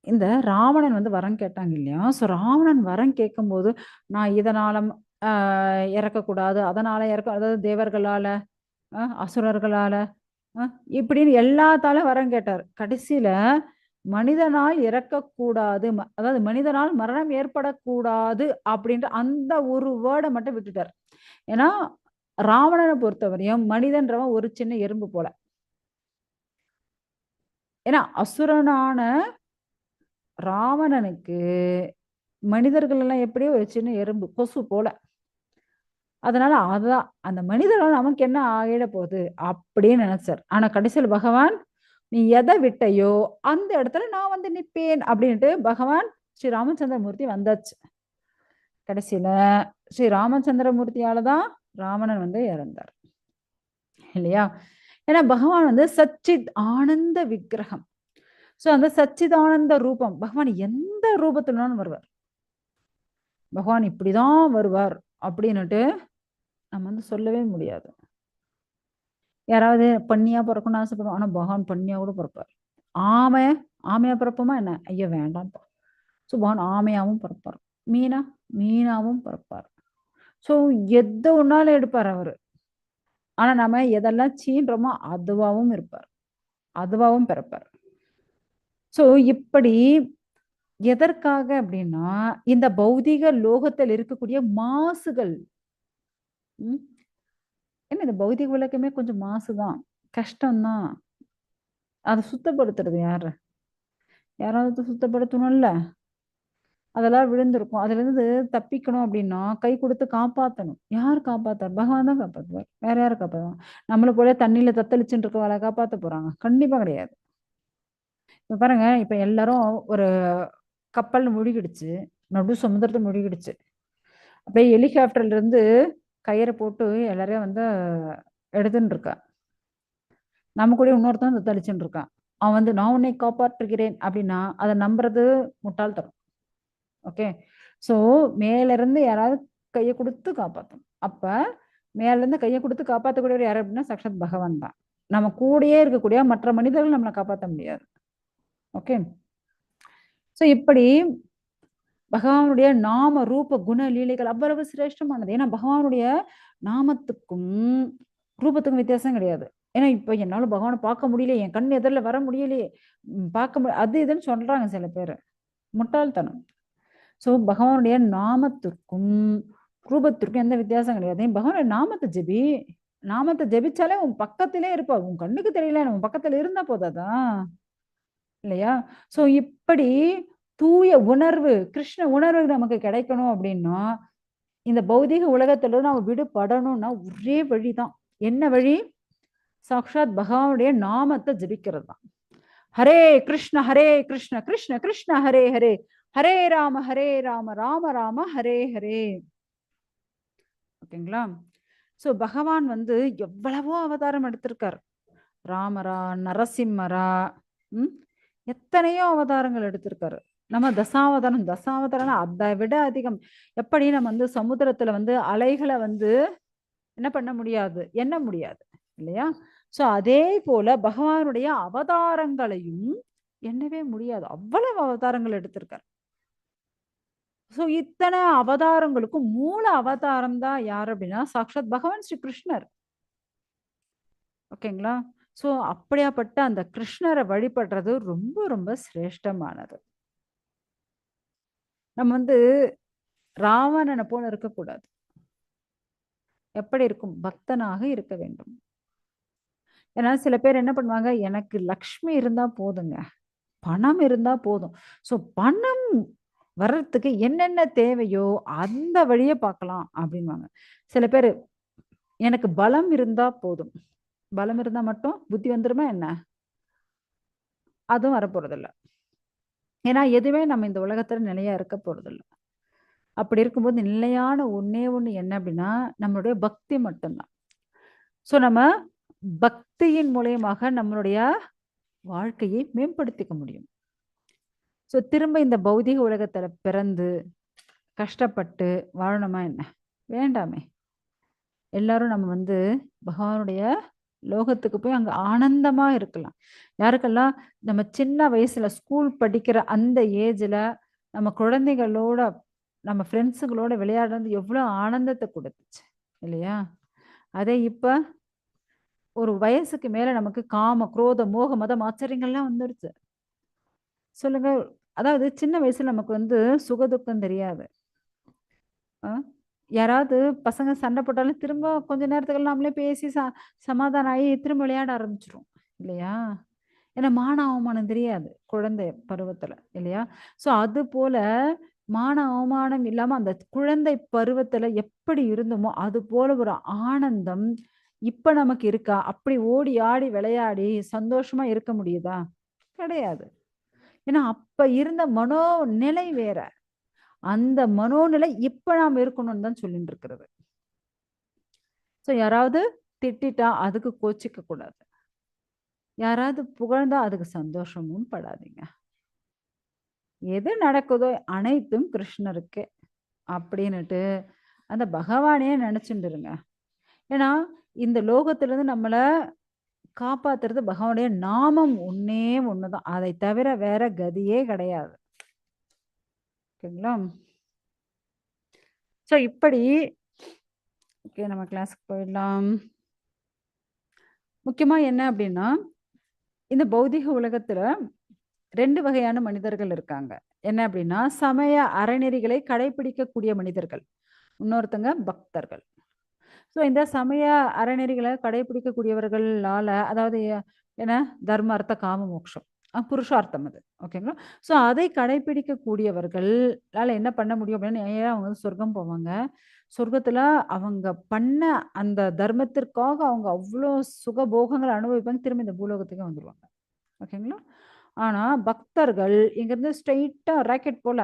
இந்த ராவணன் வந்து வரம் கேட்டாங்க இல்லையா? சோ ராவணன் வரம் கேட்கும்போது நான் இதனால இறக்கக்கூடாது, அதனால இறக்க, அதாவது தேவர்களால அசுரர்களால இப்படின்னு எல்லாத்தால வரம் கேட்டார். கடைசியில மனிதனால் இறக்கக்கூடாது, அதாவது மனிதனால் மரணம் ஏற்படக்கூடாது அப்படின்ற அந்த ஒரு வேர்டை மட்டும் விட்டுட்டார். ஏன்னா ராவணனை பொறுத்தவரையும் மனிதன்றவன் ஒரு சின்ன எறும்பு போல. ஏன்னா அசுரனான ராவணனுக்கு மனிதர்கள் எல்லாம் எப்படியோ ஒரு சின்ன எறும்பு, கொசு போல. அதனால அதான் அந்த மனிதர்கள் நமக்கு என்ன ஆகிட போகுது அப்படின்னு நினைச்சார். ஆனா கடைசியில் பகவான் நீ எதை விட்டையோ அந்த இடத்துல நான் வந்து நிற்பேன் அப்படின்ட்டு பகவான் ஸ்ரீ ராமச்சந்திரமூர்த்தி வந்தாச்சு. கடைசியில ஸ்ரீ ராமச்சந்திரமூர்த்தியாலதான் ராவணன் வந்து இறந்தார் இல்லையா? ஏன்னா பகவான் வந்து சச்சித் ஆனந்த விக்கிரகம். சோ அந்த சச்சிதானந்த ரூபம் பகவான் எந்த ரூபத்துலன்னு வருவார். பகவான் இப்படிதான் வருவார் அப்படின்னுட்டு நம்ம வந்து சொல்லவே முடியாது. யாராவது பண்ணியா பிறக்கணும்னு ஆசைப்படுவோம், ஆனா பகவான் பண்ணியா கூட பிறப்பார். ஆமையா பிறப்போமா என்ன? ஐயா வேண்டாம்ப்பா. ஸோ பகவான் ஆமையாவும் பிறப்பார், மீனாவும் பிறப்பார். ஸோ எதை ஒன்னாலும் எடுப்பார் அவரு. ஆனா நம்ம எதெல்லாம் சீன்றோமோ அதுவாகவும் இருப்பார், அதுவாகவும் பிறப்பார். ஸோ இப்படி எதற்காக அப்படின்னா இந்த பௌதிக லோகத்தில் இருக்கக்கூடிய மாசுகள். ஏன்னா இந்த பௌதிக உலகமே கொஞ்சம் மாசுதான், கஷ்டம்தான். அதை சுத்தப்படுத்துறது யாரு? யாராவது சுத்தப்படுத்தணும்ல. அதெல்லாம் விழுந்திருக்கும். அதுல இருந்து தப்பிக்கணும் அப்படின்னா கை கொடுத்து காப்பாத்தணும். யார் காப்பாத்தார்? பகவான் தான் காப்பாத்துவார். வேற யாரை காப்பாத்துவாங்க? நம்மளை போல தண்ணியில தத்தளிச்சுட்டு இருக்கவளை காப்பாத்த போறாங்க? கண்டிப்பா கிடையாது. இப்ப பாருங்க, இப்ப எல்லாரும் ஒரு கப்பல் முழுகிடுச்சு, நடு சமுத்திரத்தை முழுகிடுச்சு. அப்படியே ஹெலிகாப்டர்ல இருந்து கயிறை போட்டு எல்லாரையும் வந்து எடுத்துன்னு இருக்கா. நம்ம கூட இன்னொருத்தன் தத்தளிச்சுட்டு இருக்கான். அவன் வந்து நான் உன்னை காப்பாற்றுகிறேன் அப்படின்னா அதை நம்புறது முட்டாள்தனம். ஓகே. சோ மேல இருந்து யாராவது கையை கொடுத்து காப்பாற்றணும். அப்ப மேல இருந்து கையை கொடுத்து காப்பாற்றக்கூடியவர் யாரு அப்படின்னா சாக்ஷாத் பகவான் தான். நம்ம கூடயே இருக்கக்கூடிய மற்ற மனிதர்கள் நம்மளை காப்பாற்ற முடியாது. ஓகே. சோ இப்படி பகவானுடைய நாம ரூப குண லீலைகள் அவ்வளவு சிரேஷ்டமானது. ஏன்னா பகவானுடைய நாமத்துக்கும் ரூபத்துக்கும் வித்தியாசம் கிடையாது. ஏன்னா இப்ப என்னால பகவானை பார்க்க முடியல, என் கண் எதிரில் வர முடியலையே, பார்க்க முடியல, அது இதுன்னு சொல்றாங்க சில பேர். முட்டாள்தனம். சோ பகவானுடைய நாமத்திற்கும் ரூபத்திற்கும் எந்த வித்தியாசம் கிடையாது. பகவானுடைய நாமத்தை ஜெபிச்சாலே உன் பக்கத்திலே இருப்பா. உன் கண்ணுக்கு தெரியல, உன் பக்கத்துல இருந்தா போதாதான் இல்லையா? சோ இப்படி தூய உணர்வு, கிருஷ்ண உணர்வு நமக்கு கிடைக்கணும் அப்படின்னா இந்த பௌதிக உலகத்துல நம்ம விடுபடணும்னா ஒரே வழிதான். என்ன வழி? சாக்ஷாத் பகவானுடைய நாமத்தை ஜபிக்கிறது தான். ஹரே கிருஷ்ண கிருஷ்ண கிருஷ்ண ஹரே ஹரே, ஹரே ராம ராம ராம ஹரே ஹரே. ஓகேங்களா? சோ பகவான் வந்து எவ்வளவோ அவதாரம் எடுத்திருக்கார். ராமரா, நரசிம்மரா, எத்தனையோ அவதாரங்கள் எடுத்திருக்காரு. நம்ம தசாவதாரம் அதை விட அதிகம். எப்படி நம்ம வந்து சமுத்திரத்துல வந்து அலைகளை வந்து என்ன பண்ண முடியாது, எண்ண முடியாது இல்லையா? ஸோ அதே போல பகவானுடைய அவதாரங்களையும் எண்ணவே முடியாது. அவ்வளவு அவதாரங்கள் எடுத்திருக்கார். ஸோ இத்தனை அவதாரங்களுக்கும் மூல அவதாரம் தான் யார் அப்படின்னா சாக்ஷாத் பகவான் ஸ்ரீ கிருஷ்ணர். ஓகேங்களா? ஸோ அப்படியாப்பட்ட அந்த கிருஷ்ணரை வழிபடுறது ரொம்ப ரொம்ப சிரேஷ்டமானது. நம்ம வந்து ராவணனை போல இருக்கக்கூடாது. எப்படி இருக்கும்? பக்தனாக இருக்க வேண்டும். ஏன்னா சில பேர் என்ன பண்ணுவாங்க, எனக்கு லக்ஷ்மி இருந்தா போதுங்க. பணம் இருந்தா போதும். ஸோ பணம் வர்றதுக்கு என்னென்ன தேவையோ அந்த வழிய பார்க்கலாம் அப்படின்வாங்க. சில பேரு எனக்கு பலம் இருந்தா போதும். பலம் இருந்தா மட்டும் புத்தி வந்துருமா என்ன? அதுவும் வரப்போறதில்ல. ஏன்னா எதுவுமே நம்ம இந்த உலகத்துல நிலையா இருக்க போறதில்ல. அப்படி இருக்கும்போது நிலையான ஒண்ணே ஒண்ணு என்ன அப்படின்னா, நம்மளுடைய பக்தி மட்டும்தான். ஸோ நம்ம பக்தியின் மூலியமாக நம்மளுடைய வாழ்க்கையை மேம்படுத்திக்க முடியும். ஸோ திரும்ப இந்த பௌதீக உலகத்துல பிறந்து, கஷ்டப்பட்டு வாழணுமா என்ன? வேண்டாமே. எல்லாரும் நம்ம வந்து பகவானுடைய லோகத்துக்கு போய் அங்க ஆனந்தமா இருக்கலாம். யாருக்கெல்லாம் நம்ம சின்ன வயசுல ஸ்கூல் படிக்கிற அந்த ஏஜ்ல நம்ம குழந்தைகளோட, நம்ம ஃப்ரெண்ட்ஸுங்களோட விளையாடுறது எவ்வளோ ஆனந்தத்த குடுத்துச்சு. இல்லையா? அதே இப்ப ஒரு வயசுக்கு மேல நமக்கு காம, குரோத, மோக, மதம், ஆச்சரியங்கள்லாம் வந்துருச்சு. சொல்லுங்க. அதாவது சின்ன வயசுல நமக்கு வந்து சுகதுக்கம் தெரியாது. அ யாராவது பசங்க சண்டை போட்டாலும் திரும்ப கொஞ்ச நேரத்துக்கு நம்மளே பேசி சமாதானம் ஆயி திரும்ப விளையாட ஆரம்பிச்சுருவோம். இல்லையா? ஏன்னா மான அவமானம் தெரியாது. குழந்தை பருவத்துல. இல்லையா? ஸோ அதுபோல மான அவமானம் இல்லாம அந்த குழந்தை பருவத்துல எப்படி இருந்தோமோ, அது போல ஒரு ஆனந்தம் இப்ப நமக்கு இருக்கா? அப்படி ஓடி ஆடி விளையாடி சந்தோஷமா இருக்க முடியுதா? கிடையாது. ஏன்னா அப்ப இருந்த மனோநிலை வேற. அந்த மனோநிலை இப்ப நாம இருக்கணும்னு தான் சொல்லிட்டு இருக்கிறது. ஸோ யாராவது திட்டிட்டா அதுக்கு கோச்சிக்க கூடாது. யாராவது புகழ்ந்தா அதுக்கு சந்தோஷமும் படாதீங்க. எது நடக்குதோ அனைத்தும் கிருஷ்ணருக்கு அப்படின்னுட்டு அந்த பகவானையே நினைச்சுட்டு இருங்க. ஏன்னா இந்த லோகத்திலிருந்து நம்மள காப்பாத்துறது பகவானுடைய நாமம் ஒண்ணே ஒண்ணுதான். அதை தவிர வேற கதியே கிடையாது. ஓகேங்களா? ஸோ இப்படி ஓகே நம்ம கிளாஸ்க்கு போயிடலாம். முக்கியமா என்ன அப்படின்னா, இந்த பௌதிக உலகத்துல 2 வகையான மனிதர்கள் இருக்காங்க. என்ன அப்படின்னா, சமய அறநெறிகளை கடைபிடிக்கக்கூடிய மனிதர்கள். இன்னொருத்தங்க பக்தர்கள். ஸோ இந்த சமய அறநெறிகள கடைபிடிக்கக்கூடியவர்களால அதாவது என்ன தர்ம, அர்த்த, காம, மோக்ஷம். புருஷார்த்தம் அது. ஓகேங்களா? ஸோ அதை கடைபிடிக்கக்கூடியவர்களால என்ன பண்ண முடியும் அப்படின்னா, நேரா அவங்க வந்து சொர்க்கம் போவாங்க. சொர்க்கத்துல அவங்க பண்ண அந்த தர்மத்திற்காக அவங்க அவ்ளோ சுகபோகங்கள அனுபவிப்பாங்க. திரும்ப இந்த பூலோகத்துக்கே வந்துருவாங்க. ஓகேங்களா? ஆனா பக்தர்கள் இங்கருந்து ஸ்ட்ரெய்ட்டா ராக்கெட் போல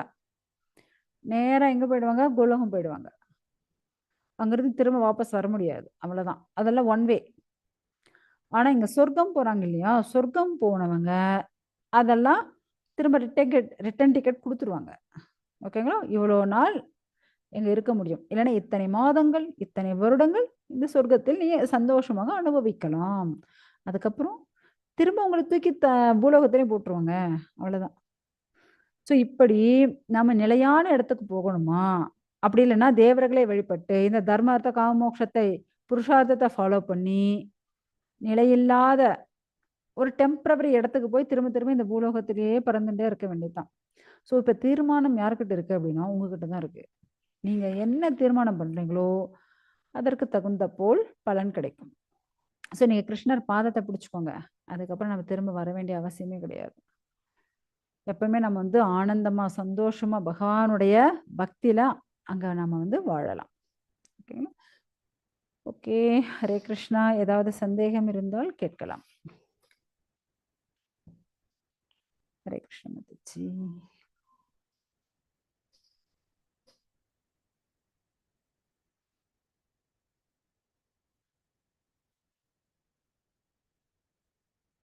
நேரா எங்க போயிடுவாங்க? கோலோகம் போயிடுவாங்க. அங்கிருந்து திரும்ப வாபஸ் வர முடியாது. அவ்வளதான். அதெல்லாம் ஒன் வே. ஆனா இங்க சொர்க்கம் போறாங்க இல்லையா? சொர்க்கம் போனவங்க அதெல்லாம் திரும்ப ரிட்டர்ன் டிக்கெட் குடுத்துருவாங்க. ஓகேங்களா? இவ்வளோ நாள் இங்க இருக்க முடியும். இல்லன்னா இத்தனை மாதங்கள், இத்தனை வருடங்கள் இந்த சொர்க்கத்தில் நீ சந்தோஷமாக அனுபவிக்கலாம். அதுக்கப்புறம் திரும்ப உங்கள தூக்கி பூலோகத்திலே போட்டுருவாங்க. அவ்வளதான். ஸோ இப்படி நம்ம நிலையான இடத்துக்கு போகணுமா? அப்படி இல்லன்னா தேவர்களை வழிபட்டு இந்த தர்மார்த்த, காம, மோட்சத்தை புருஷார்த்தத்த ஃபாலோ பண்ணி, நிலையில்லாத ஒரு டெம்பரவரி இடத்துக்கு போய் திரும்ப திரும்ப இந்த பூலோகத்திலேயே பறந்துட்டே இருக்க வேண்டியதுதான். ஸோ இப்ப தீர்மானம் யார்கிட்ட இருக்கு அப்படின்னா, உங்ககிட்ட தான் இருக்கு. நீங்க என்ன தீர்மானம் பண்றீங்களோ, அதற்கு தகுந்த போல் பலன் கிடைக்கும். ஸோ நீங்க கிருஷ்ணர் பாதத்த பிடிச்சுக்கோங்க. அதுக்கப்புறம் நம்ம திரும்ப வர வேண்டிய அவசியமே கிடையாது. எப்பவுமே நம்ம வந்து ஆனந்தமா, சந்தோஷமா பகவானுடைய பக்தியில அங்க நம்ம வந்து வாழலாம். ஓகேங்களா? ஓகே. ஹரே கிருஷ்ணா. ஏதாவது சந்தேகம் இருந்தால் கேட்கலாம். ஹரே கிருஷ்ண மாதாஜி.